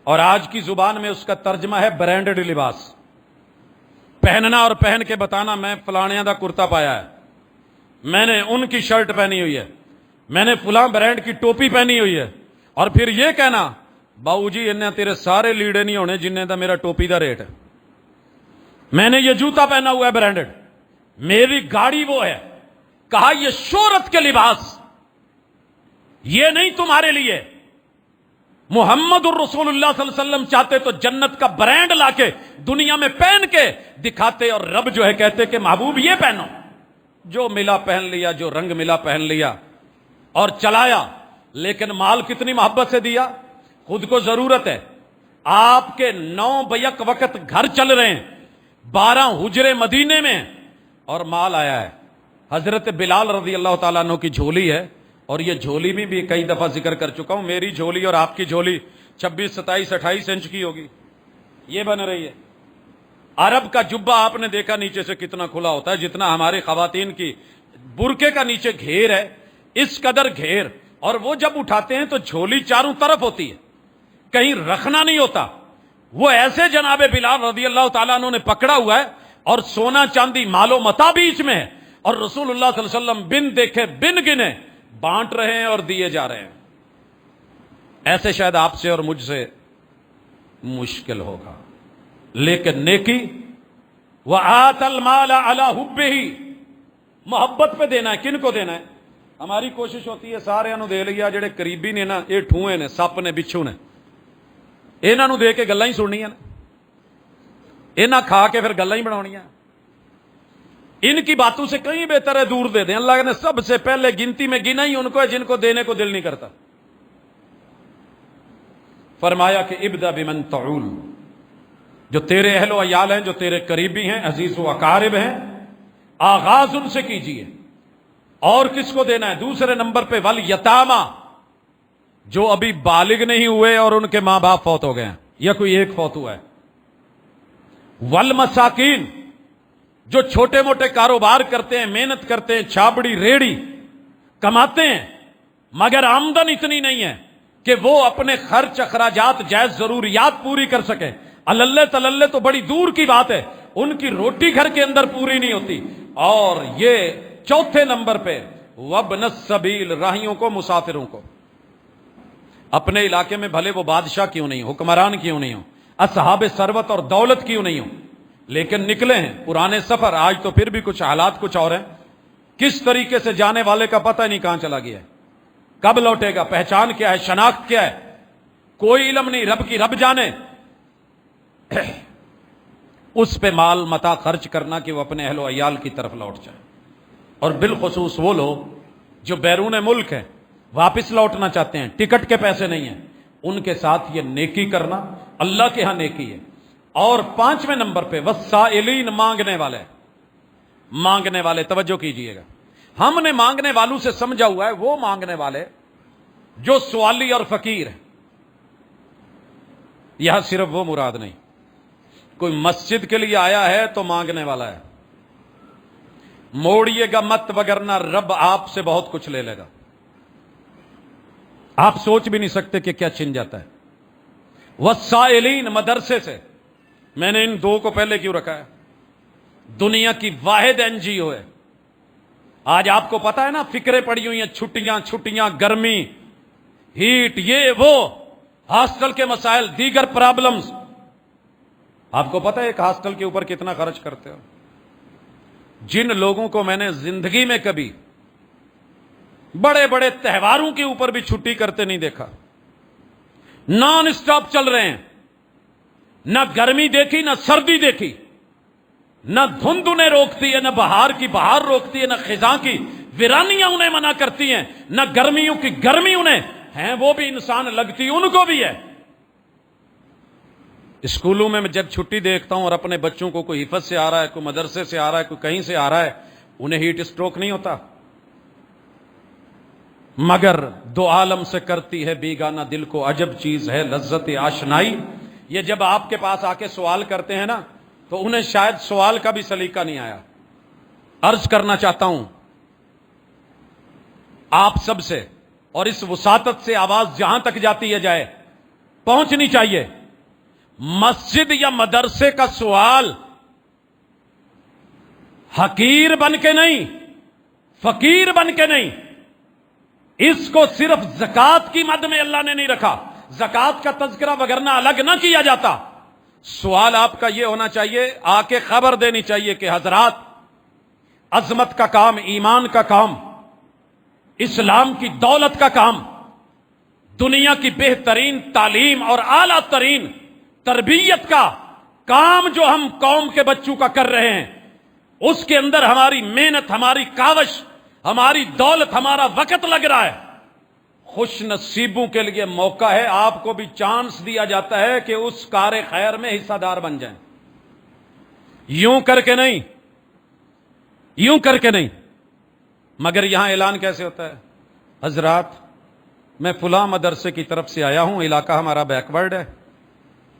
اور آج کی زبان میں اس کا ترجمہ ہے برانڈڈ لباس، پہننا اور پہن کے بتانا میں فلانیاں دا کرتا پایا ہے، میں نے ان کی شرٹ پہنی ہوئی ہے، میں نے فلاں برانڈ کی ٹوپی پہنی ہوئی ہے، اور پھر یہ کہنا باؤ جی انہیں تیرے سارے لیڑے نہیں ہونے جنہیں دا میرا ٹوپی دا ریٹ ہے، میں نے یہ جوتا پہنا ہوا ہے برانڈڈ، میری گاڑی وہ ہے۔ کہا یہ شہرت کے لباس، یہ نہیں تمہارے لیے۔ محمد الرسول اللہ صلی اللہ علیہ وسلم چاہتے تو جنت کا برانڈ لا کے دنیا میں پہن کے دکھاتے، اور رب جو ہے کہتے کہ محبوب یہ پہنو، جو ملا پہن لیا، جو رنگ ملا پہن لیا اور چلایا۔ لیکن مال کتنی محبت سے دیا، خود کو ضرورت ہے، آپ کے 9 بیک وقت گھر چل رہے ہیں، 12 حجرے مدینے میں، اور مال آیا ہے۔ حضرت بلال رضی اللہ تعالیٰ عنہ کی جھولی ہے، اور یہ جھولی میں بھی کئی دفعہ ذکر کر چکا ہوں، میری جھولی اور آپ کی جھولی 26، 27، 28 انچ کی ہوگی، یہ بن رہی ہے۔ عرب کا جبہ آپ نے دیکھا نیچے سے کتنا کھلا ہوتا ہے، جتنا ہماری خواتین کی برقے کا نیچے گھیر ہے، اس قدر گھیر، اور وہ جب اٹھاتے ہیں تو جھولی چاروں طرف ہوتی ہے، کہیں رکھنا نہیں ہوتا. وہ ایسے جناب بلال رضی اللہ تعالیٰ عنہ نے پکڑا ہوا ہے اور سونا چاندی مال و متا بیچ میں ہے، اور رسول اللہ صلی اللہ علیہ وسلم بن دیکھے بن گنے بانٹ رہے ہیں اور دیے جا رہے ہیں. ایسے شاید آپ سے اور مجھ سے مشکل ہوگا، لیکن نیکی وَآتَ الْمَالَ عَلَى حُبِّهِ، محبت پہ دینا ہے. کن کو دینا ہے؟ ہماری کوشش ہوتی ہے سارے نو دے لیا، جڑے قریبی نے نا، یہ ٹھوئے نے، سپ نے، بچھو نے، انہاں نو دے کے گلاں ہی سننیاں نے، انہاں کھا کے پھر گلاں ہی بناونیاں. ان کی باتوں سے کہیں بہتر ہے دور دے دیں. اللہ نے سب سے پہلے گنتی میں گنا ہی ان کو ہے جن کو دینے کو دل نہیں کرتا. فرمایا کہ ابدا بمن تعول، جو تیرے اہل و عیال ہیں، جو تیرے قریبی ہیں، عزیز و اقارب ہیں، آغاز ان سے کیجئے. اور کس کو دینا ہے؟ دوسرے نمبر پہ والیتاما، جو ابھی بالغ نہیں ہوئے اور ان کے ماں باپ فوت ہو گئے ہیں یا کوئی ایک فوت ہوا ہے. والمساکین، جو چھوٹے موٹے کاروبار کرتے ہیں، محنت کرتے ہیں، چھابڑی ریڑی کماتے ہیں، مگر آمدن اتنی نہیں ہے کہ وہ اپنے خرچ اخراجات جائز ضروریات پوری کر سکیں. اللہ تللے تو بڑی دور کی بات ہے، ان کی روٹی گھر کے اندر پوری نہیں ہوتی. اور یہ چوتھے نمبر پہ وابن السبیل، راہیوں کو، مسافروں کو. اپنے علاقے میں بھلے وہ بادشاہ کیوں نہیں ہو، حکمران کیوں نہیں ہو، اصحاب ثروت اور دولت کیوں نہیں ہو، لیکن نکلے ہیں پرانے سفر. آج تو پھر بھی کچھ حالات کچھ اور ہیں، کس طریقے سے جانے والے کا پتہ نہیں کہاں چلا گیا ہے، کب لوٹے گا، پہچان کیا ہے، شناخت کیا ہے، کوئی علم نہیں، رب کی رب جانے. اس پہ مال متا خرچ کرنا کہ وہ اپنے اہل و عیال کی طرف لوٹ جائے. اور بالخصوص وہ لوگ جو بیرون ملک ہیں، واپس لوٹنا چاہتے ہیں، ٹکٹ کے پیسے نہیں ہیں، ان کے ساتھ یہ نیکی کرنا اللہ کے ہاں نیکی ہے. اور پانچویں نمبر پہ والسائلین، مانگنے والے. مانگنے والے، توجہ کیجئے گا، ہم نے مانگنے والوں سے سمجھا ہوا ہے وہ مانگنے والے جو سوالی اور فقیر ہیں. یہاں صرف وہ مراد نہیں، کوئی مسجد کے لیے آیا ہے تو مانگنے والا ہے. موڑیے گا مت، وگرنہ رب آپ سے بہت کچھ لے لے گا. آپ سوچ بھی نہیں سکتے کہ کیا چھن جاتا ہے. والسائلین، مدرسے سے. میں نے ان دو کو پہلے کیوں رکھا ہے؟ دنیا کی واحد NGO ہے. آج آپ کو پتا ہے نا، فکریں پڑی ہوئی ہیں، چھٹیاں، گرمی، ہیٹ، یہ وہ، ہاسٹل کے مسائل، دیگر پرابلمز. آپ کو پتا ہے ایک ہاسٹل کے اوپر کتنا خرچ کرتے ہو؟ جن لوگوں کو میں نے زندگی میں کبھی بڑے بڑے تہواروں کے اوپر بھی چھٹی کرتے نہیں دیکھا، نان اسٹاپ چل رہے ہیں. نہ گرمی دیکھی، نہ سردی دیکھی، نہ دھند انہیں روکتی ہے، نہ بہار کی بہار روکتی ہے، نہ خزاں کی ویرانیاں انہیں منع کرتی ہیں، نہ گرمیوں کی گرمی انہیں ہیں، وہ بھی انسان لگتی ان کو بھی ہے. اسکولوں میں جب چھٹی دیکھتا ہوں اور اپنے بچوں کو کوئی حفظ سے آ رہا ہے، کوئی مدرسے سے آ رہا ہے، کوئی کہیں سے آ رہا ہے، انہیں ہیٹ اسٹروک نہیں ہوتا. مگر دو عالم سے کرتی ہے بیگانہ دل کو عجب چیز ہے لذت آشنائی. یہ جب آپ کے پاس آ کے سوال کرتے ہیں نا، تو انہیں شاید سوال کا بھی سلیقہ نہیں آیا. عرض کرنا چاہتا ہوں آپ سب سے، اور اس وساطت سے آواز جہاں تک جاتی ہے جائے، پہنچنی چاہیے. مسجد یا مدرسے کا سوال حقیر بن کے نہیں، فقیر بن کے نہیں، اس کو صرف زکات کی مد میں اللہ نے نہیں رکھا. زکات کا تذکرہ وگرنہ الگ نہ کیا جاتا. سوال آپ کا یہ ہونا چاہیے، آ کے خبر دینی چاہیے کہ حضرات، عظمت کا کام، ایمان کا کام، اسلام کی دولت کا کام، دنیا کی بہترین تعلیم اور اعلیٰ ترین تربیت کا کام جو ہم قوم کے بچوں کا کر رہے ہیں، اس کے اندر ہماری محنت، ہماری کاوش، ہماری دولت، ہمارا وقت لگ رہا ہے. خوش نصیبوں کے لیے موقع ہے، آپ کو بھی چانس دیا جاتا ہے کہ اس کار خیر میں حصہ دار بن جائیں. یوں کر کے نہیں، یوں کر کے نہیں. مگر یہاں اعلان کیسے ہوتا ہے؟ حضرات، میں فلاں مدرسے کی طرف سے آیا ہوں، علاقہ ہمارا بیکورڈ ہے،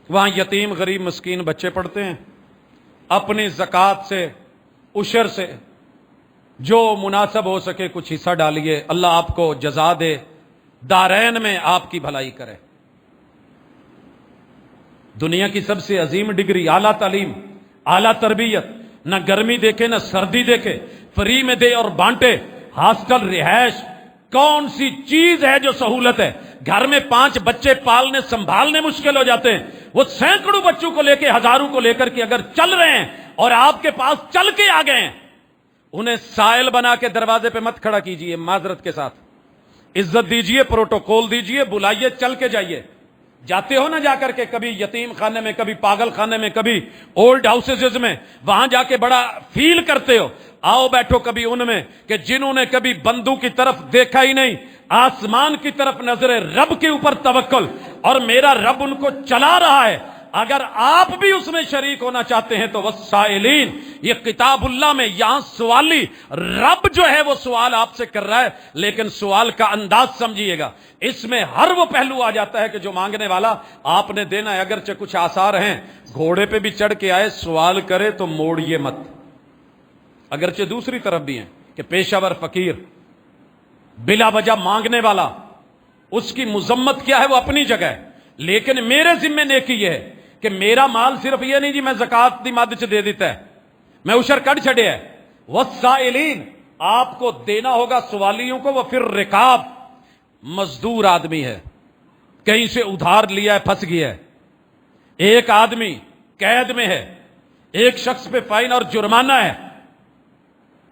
وہاں یتیم غریب مسکین بچے پڑھتے ہیں، اپنی زکوٰۃ سے، عشر سے جو مناسب ہو سکے کچھ حصہ ڈالیے، اللہ آپ کو جزا دے، دارین میں آپ کی بھلائی کرے۔ دنیا کی سب سے عظیم ڈگری، اعلیٰ تعلیم، اعلیٰ تربیت، نہ گرمی دیکھے نہ سردی دیکھے، فری میں دے اور بانٹے۔ ہاسٹل، رہائش، کون سی چیز ہے جو سہولت ہے؟ گھر میں 5 بچے پالنے سنبھالنے مشکل ہو جاتے ہیں، وہ سینکڑوں بچوں کو لے کے، ہزاروں کو لے کر کے اگر چل رہے ہیں اور آپ کے پاس چل کے آ گئے ہیں، انہیں سائل بنا کے دروازے پہ مت کھڑا کیجئے، معذرت کے ساتھ عزت دیجئے، پروٹوکول دیجئے، بلائیے، چل کے جائیے۔ جاتے ہو نا جا کر کے کبھی یتیم خانے میں، کبھی پاگل خانے میں، کبھی اولڈ ہاؤسز میں، وہاں جا کے بڑا فیل کرتے ہو، آؤ بیٹھو کبھی ان میں کہ جنہوں نے کبھی بندوں کی طرف دیکھا ہی نہیں، آسمان کی طرف نظر، رب کے اوپر توکل، اور میرا رب ان کو چلا رہا ہے۔ اگر آپ بھی اس میں شریک ہونا چاہتے ہیں تو والسائلین، یہ کتاب اللہ میں یہاں سوالی رب جو ہے وہ سوال آپ سے کر رہا ہے، لیکن سوال کا انداز سمجھیے گا، اس میں ہر وہ پہلو آ جاتا ہے کہ جو مانگنے والا آپ نے دینا ہے۔ اگرچہ کچھ آثار ہیں، گھوڑے پہ بھی چڑھ کے آئے، سوال کرے تو موڑیے مت۔ اگرچہ دوسری طرف بھی ہیں کہ پیشہ ور فقیر، بلا وجہ مانگنے والا، اس کی مذمت کیا ہے، وہ اپنی جگہ ہے، لیکن میرے ذمے نیکی یہ ہے کہ میرا مال صرف یہ نہیں جی میں زکات دی مد چ دے دیتا ہے، میں اشر کٹ چھڑے ہے۔ والسائلین، آپ کو دینا ہوگا سوالیوں کو، وہ پھر رکاب، مزدور آدمی ہے، کہیں سے ادھار لیا ہے، پھنس گیا ہے، ایک آدمی قید میں ہے، ایک شخص پہ فائن اور جرمانہ ہے،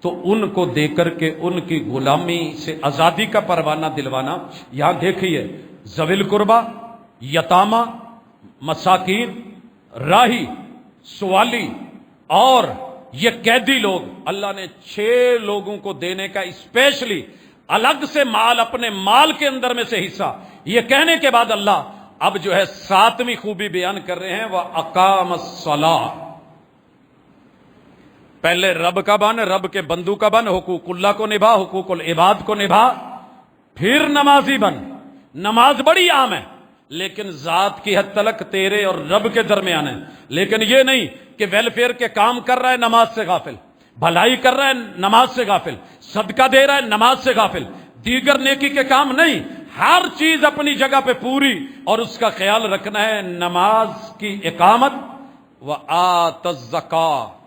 تو ان کو دے کر کے ان کی غلامی سے آزادی کا پروانہ دلوانا۔ یہاں دیکھیے، ذوی القربہ، یتامہ، مساکین، راہی، سوالی اور یہ قیدی لوگ، اللہ نے 6 لوگوں کو دینے کا اسپیشلی الگ سے مال، اپنے مال کے اندر میں سے حصہ۔ یہ کہنے کے بعد اللہ اب جو ہے 7ویں خوبی بیان کر رہے ہیں، وہ اقام الصلاۃ۔ پہلے رب کا بن، رب کے بندو کا بن، حقوق اللہ کو نبھا، حقوق العباد کو نبھا، پھر نمازی بن۔ نماز بڑی عام ہے، لیکن ذات کی حد تلک تیرے اور رب کے درمیان ہے، لیکن یہ نہیں کہ ویلفیئر کے کام کر رہا ہے نماز سے غافل، بھلائی کر رہا ہے نماز سے غافل، صدقہ دے رہا ہے نماز سے غافل، دیگر نیکی کے کام نہیں، ہر چیز اپنی جگہ پہ پوری، اور اس کا خیال رکھنا ہے نماز کی اقامت، وآت الزکاۃ،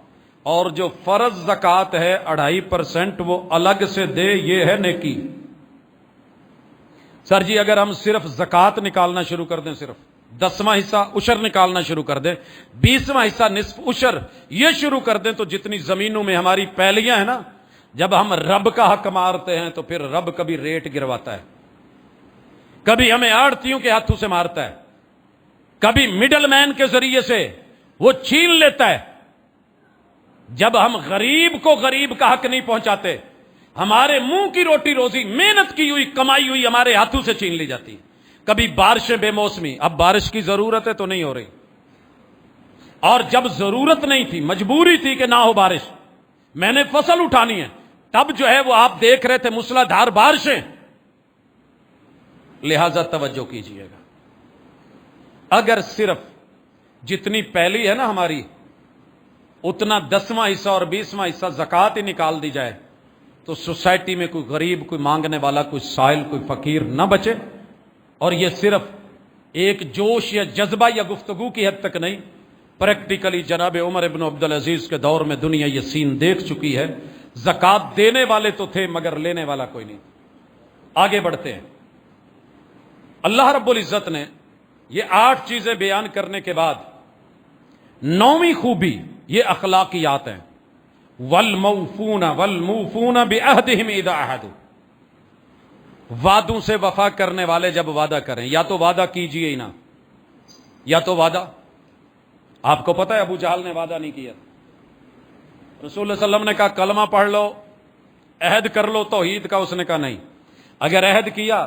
اور جو فرض زکوٰۃ ہے 2.5% وہ الگ سے دے، یہ ہے نیکی۔ سر جی اگر ہم صرف زکوٰۃ نکالنا شروع کر دیں، صرف 10واں حصہ عشر نکالنا شروع کر دیں، 20واں حصہ نصف عشر یہ شروع کر دیں، تو جتنی زمینوں میں ہماری پیلیاں ہیں نا، جب ہم رب کا حق مارتے ہیں تو پھر رب کبھی ریٹ گرواتا ہے، کبھی ہمیں آڑتیوں کے ہاتھوں سے مارتا ہے، کبھی مڈل مین کے ذریعے سے وہ چھین لیتا ہے۔ جب ہم غریب کو غریب کا حق نہیں پہنچاتے، ہمارے منہ کی روٹی روزی، محنت کی ہوئی کمائی ہوئی ہمارے ہاتھوں سے چھین لی جاتی ہے۔ کبھی بارشیں بے موسمی، اب بارش کی ضرورت ہے تو نہیں ہو رہی، اور جب ضرورت نہیں تھی، مجبوری تھی کہ نہ ہو بارش، میں نے فصل اٹھانی ہے، تب جو ہے وہ آپ دیکھ رہے تھے موسلا دھار بارشیں۔ لہذا توجہ کیجئے گا، اگر صرف جتنی پہلی ہے نا ہماری، اتنا 10واں حصہ اور 20واں حصہ زکوٰۃ ہی نکال دی جائے، تو سوسائٹی میں کوئی غریب، کوئی مانگنے والا، کوئی سائل، کوئی فقیر نہ بچے۔ اور یہ صرف ایک جوش یا جذبہ یا گفتگو کی حد تک نہیں، پریکٹیکلی جناب عمر ابن عبدالعزیز کے دور میں دنیا یہ سین دیکھ چکی ہے۔ زکوٰۃ دینے والے تو تھے مگر لینے والا کوئی نہیں۔ آگے بڑھتے ہیں، اللہ رب العزت نے یہ 8 چیزیں بیان کرنے کے بعد 9ویں خوبی یہ اخلاقیات ہیں، والموفون بعہدہم اذا عہدوا، وعدوں سے وفا کرنے والے جب وعدہ کریں، یا تو وعدہ کیجئے ہی نہ، یا تو وعدہ، آپ کو پتہ ہے ابو جہل نے وعدہ نہیں کیا، رسول اللہ صلی اللہ علیہ وسلم نے کہا کلمہ پڑھ لو، عہد کر لو توحید کا، اس نے کہا نہیں۔ اگر عہد کیا،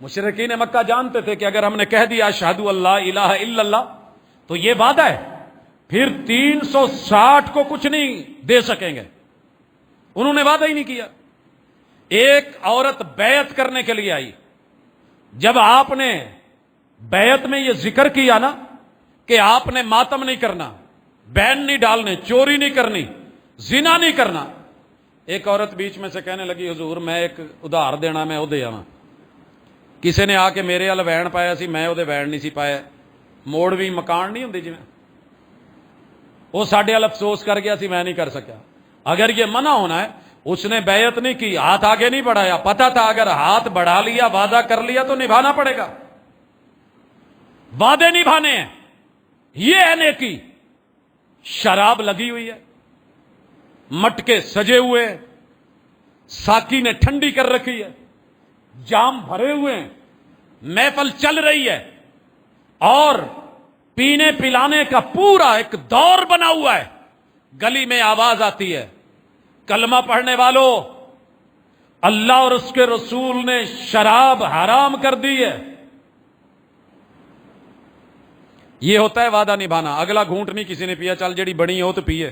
مشرکین مکہ جانتے تھے کہ اگر ہم نے کہہ دیا اشہد اللہ الہ الا اللہ تو یہ وعدہ ہے، پھر 360 کو کچھ نہیں دے سکیں گے، انہوں نے وعدہ ہی نہیں کیا۔ ایک عورت بیعت کرنے کے لیے آئی، جب آپ نے بیعت میں یہ ذکر کیا نا کہ آپ نے ماتم نہیں کرنا، بین نہیں ڈالنے، چوری نہیں کرنی، زنا نہیں کرنا، ایک عورت بیچ میں سے کہنے لگی حضور میں ایک ادھار دینا میں وہ دے آواں کسی نے آ کے میرے ال وین پایا سی میں وہ وین نہیں سی پایا موڑ بھی مکان نہیں ہوندی جی وہ ساڈے ال افسوس کر گیا سی میں نہیں کر سکیا اگر یہ منع ہونا ہے اس نے بیعت نہیں کی ہاتھ آگے نہیں بڑھایا پتا تھا اگر ہاتھ بڑھا لیا وعدہ کر لیا تو نبھانا پڑے گا وعدے نبھانے ہیں یہ ہے نیکی شراب لگی ہوئی ہے مٹکے سجے ہوئے ہیں ساکی نے ٹھنڈی کر رکھی ہے جام بھرے ہوئے ہیں محفل چل رہی ہے اور پینے پلانے کا پورا ایک دور بنا ہوا ہے گلی میں آواز آتی ہے کلمہ پڑھنے والوں اللہ اور اس کے رسول نے شراب حرام کر دی ہے یہ ہوتا ہے وعدہ نبھانا اگلا گھونٹ نہیں کسی نے پیا چل جڑی بنی ہو تو پیے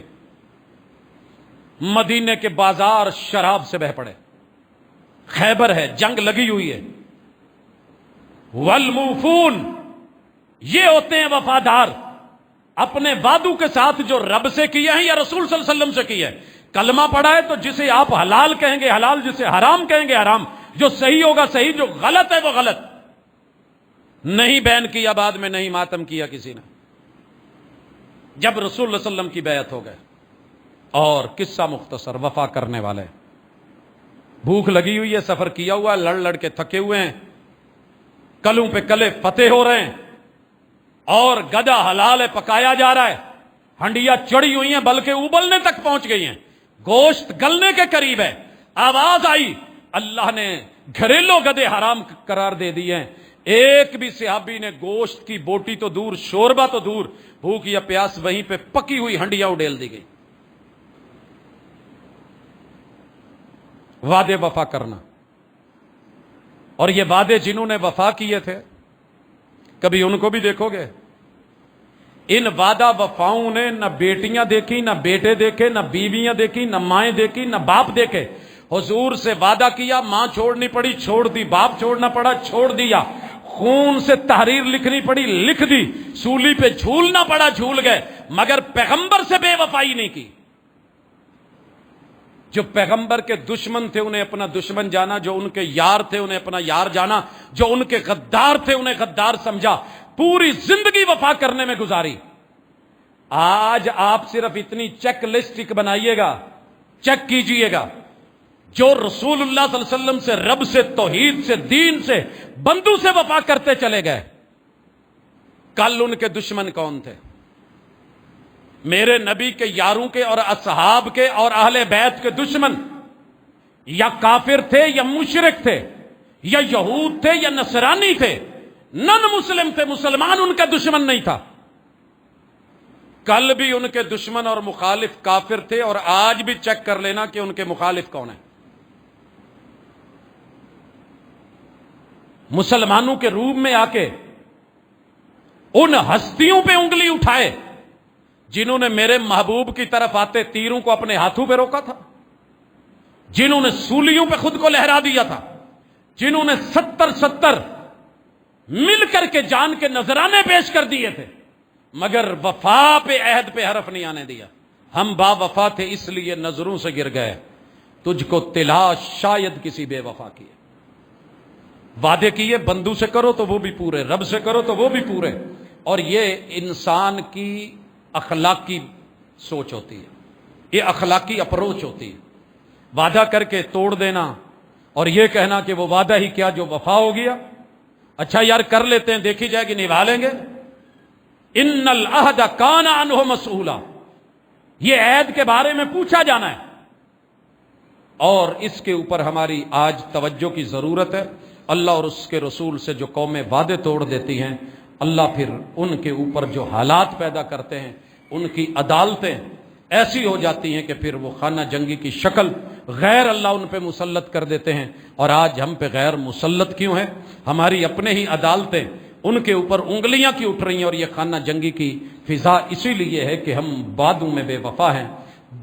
مدینے کے بازار شراب سے بہ پڑے خیبر ہے جنگ لگی ہوئی ہے والموفون یہ ہوتے ہیں وفادار اپنے وعدوں کے ساتھ جو رب سے کیے ہیں یا رسول صلی اللہ علیہ وسلم سے کیے ہیں کلمہ پڑھا ہے تو جسے آپ حلال کہیں گے حلال جسے حرام کہیں گے حرام جو صحیح ہوگا صحیح جو غلط ہے وہ غلط نہیں بین کیا بعد میں نہیں ماتم کیا کسی نے جب رسول اللہ علیہ وسلم کی بیعت ہو گئے اور قصہ مختصر وفا کرنے والے بھوک لگی ہوئی ہے سفر کیا ہوا لڑ لڑ کے تھکے ہوئے ہیں کلوں پہ کلے فتح ہو رہے ہیں اور گدا حلال ہے پکایا جا رہا ہے ہنڈیاں چڑھی ہوئی ہیں بلکہ ابلنے تک پہنچ گئی ہیں گوشت گلنے کے قریب ہے آواز آئی اللہ نے گھریلو گدے حرام قرار دے دیے ہیں ایک بھی صحابی نے گوشت کی بوٹی تو دور شوربہ تو دور بھوک یا پیاس وہیں پہ پکی ہوئی ہنڈیاں اڈیل دی گئی وعدے وفا کرنا اور یہ وعدے جنہوں نے وفا کیے تھے کبھی ان کو بھی دیکھو گے ان وعدہ وفاؤں نے نہ بیٹیاں دیکھی نہ بیٹے دیکھے نہ بیویاں دیکھی نہ مائیں دیکھی نہ باپ دیکھے حضور سے وعدہ کیا ماں چھوڑنی پڑی چھوڑ دی باپ چھوڑنا پڑا چھوڑ دیا خون سے تحریر لکھنی پڑی لکھ دی سولی پہ جھولنا پڑا جھول گئے مگر پیغمبر سے بے وفائی نہیں کی جو پیغمبر کے دشمن تھے انہیں اپنا دشمن جانا جو ان کے یار تھے انہیں اپنا یار جانا جو ان کے غدار تھے انہیں غدار سمجھا پوری زندگی وفا کرنے میں گزاری آج آپ صرف اتنی چیک لسٹ ایک بنائیے گا چیک کیجئے گا جو رسول اللہ صلی اللہ علیہ وسلم سے رب سے توحید سے دین سے بندوں سے وفا کرتے چلے گئے کل ان کے دشمن کون تھے میرے نبی کے یاروں کے اور اصحاب کے اور اہل بیت کے دشمن یا کافر تھے یا مشرک تھے یا یہود تھے یا نصرانی تھے نن مسلم تھے مسلمان ان کا دشمن نہیں تھا کل بھی ان کے دشمن اور مخالف کافر تھے اور آج بھی چیک کر لینا کہ ان کے مخالف کون ہیں مسلمانوں کے روم میں آ کے ان ہستیوں پہ انگلی اٹھائے جنہوں نے میرے محبوب کی طرف آتے تیروں کو اپنے ہاتھوں پہ روکا تھا جنہوں نے سولیوں پہ خود کو لہرا دیا تھا جنہوں نے 70 مل کر کے جان کے نذرانے پیش کر دیے تھے مگر وفا پہ عہد پہ حرف نہیں آنے دیا ہم با وفا تھے اس لیے نظروں سے گر گئے تجھ کو تلاش شاید کسی بے وفا کی وعدے کیے بندوں سے کرو تو وہ بھی پورے رب سے کرو تو وہ بھی پورے اور یہ انسان کی اخلاقی سوچ ہوتی ہے یہ اخلاقی اپروچ ہوتی ہے وعدہ کر کے توڑ دینا اور یہ کہنا کہ وہ وعدہ ہی کیا جو وفا ہو گیا اچھا یار کر لیتے ہیں دیکھی جائے گی نبھا لیں گے ان العہد کان عنہ مسئولا یہ عہد کے بارے میں پوچھا جانا ہے اور اس کے اوپر ہماری آج توجہ کی ضرورت ہے اللہ اور اس کے رسول سے جو قومیں وعدے توڑ دیتی ہیں اللہ پھر ان کے اوپر جو حالات پیدا کرتے ہیں ان کی عدالتیں ایسی ہو جاتی ہیں کہ پھر وہ خانہ جنگی کی شکل غیر اللہ ان پہ مسلط کر دیتے ہیں اور آج ہم پہ غیر مسلط کیوں ہیں ہماری اپنے ہی عدالتیں ان کے اوپر انگلیاں کی اٹھ رہی ہیں اور یہ خانہ جنگی کی فضا اسی لیے ہے کہ ہم وعدوں میں بے وفا ہیں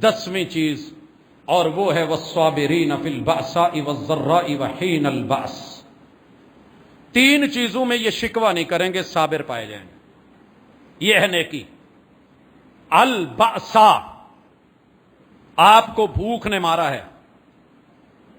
10ویں چیز اور وہ ہے والصابرین فی البأساء والضراء وحین البأس 3 چیزوں میں یہ شکوہ نہیں کریں گے صابر پائے جائیں گے یہ ہے نیکی البأساء آپ کو بھوک نے مارا ہے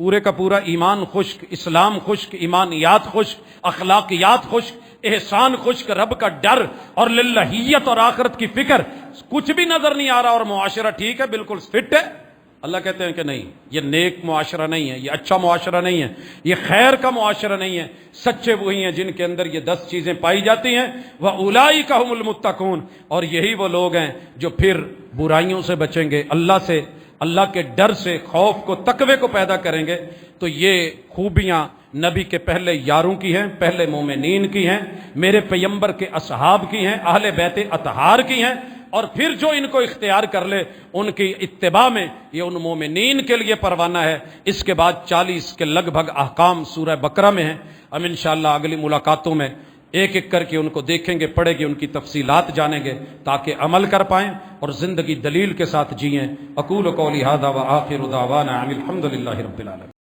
پورے کا پورا ایمان خشک، اسلام خشک، ایمانیات خشک، اخلاقیات خشک، احسان خشک، رب کا ڈر اور للہیت اور آخرت کی فکر کچھ بھی نظر نہیں آ رہا، اور معاشرہ ٹھیک ہے، بالکل فٹ ہے۔ اللہ کہتے ہیں کہ نہیں، یہ نیک معاشرہ نہیں ہے، یہ اچھا معاشرہ نہیں ہے، یہ خیر کا معاشرہ نہیں ہے۔ سچے وہی ہیں جن کے اندر یہ 10 چیزیں پائی جاتی ہیں، وَأُولَئِكَ هُمُ الْمُتَّقُونَ، اور یہی وہ لوگ ہیں جو پھر برائیوں سے بچیں گے، اللہ سے، اللہ کے ڈر سے، خوف کو، تقوی کو پیدا کریں گے۔ تو یہ خوبیاں نبی کے پہلے یاروں کی ہیں، پہلے مومنین کی ہیں، میرے پیغمبر کے اصحاب کی ہیں، اہل بیت اطہار کی ہیں، اور پھر جو ان کو اختیار کر لے ان کی اتباع میں یہ ان مومنین کے لیے پروانہ ہے۔ اس کے بعد 40 کے لگ بھگ احکام سورہ بقرہ میں ہیں۔ ہم انشاءاللہ اگلی ملاقاتوں میں ایک ایک کر کے ان کو دیکھیں گے، پڑھیں گے، ان کی تفصیلات جانیں گے تاکہ عمل کر پائیں اور زندگی دلیل کے ساتھ جئیں۔ اقول قولی ھذا وآخر دعوانا ان الحمد للہ رب العالمین۔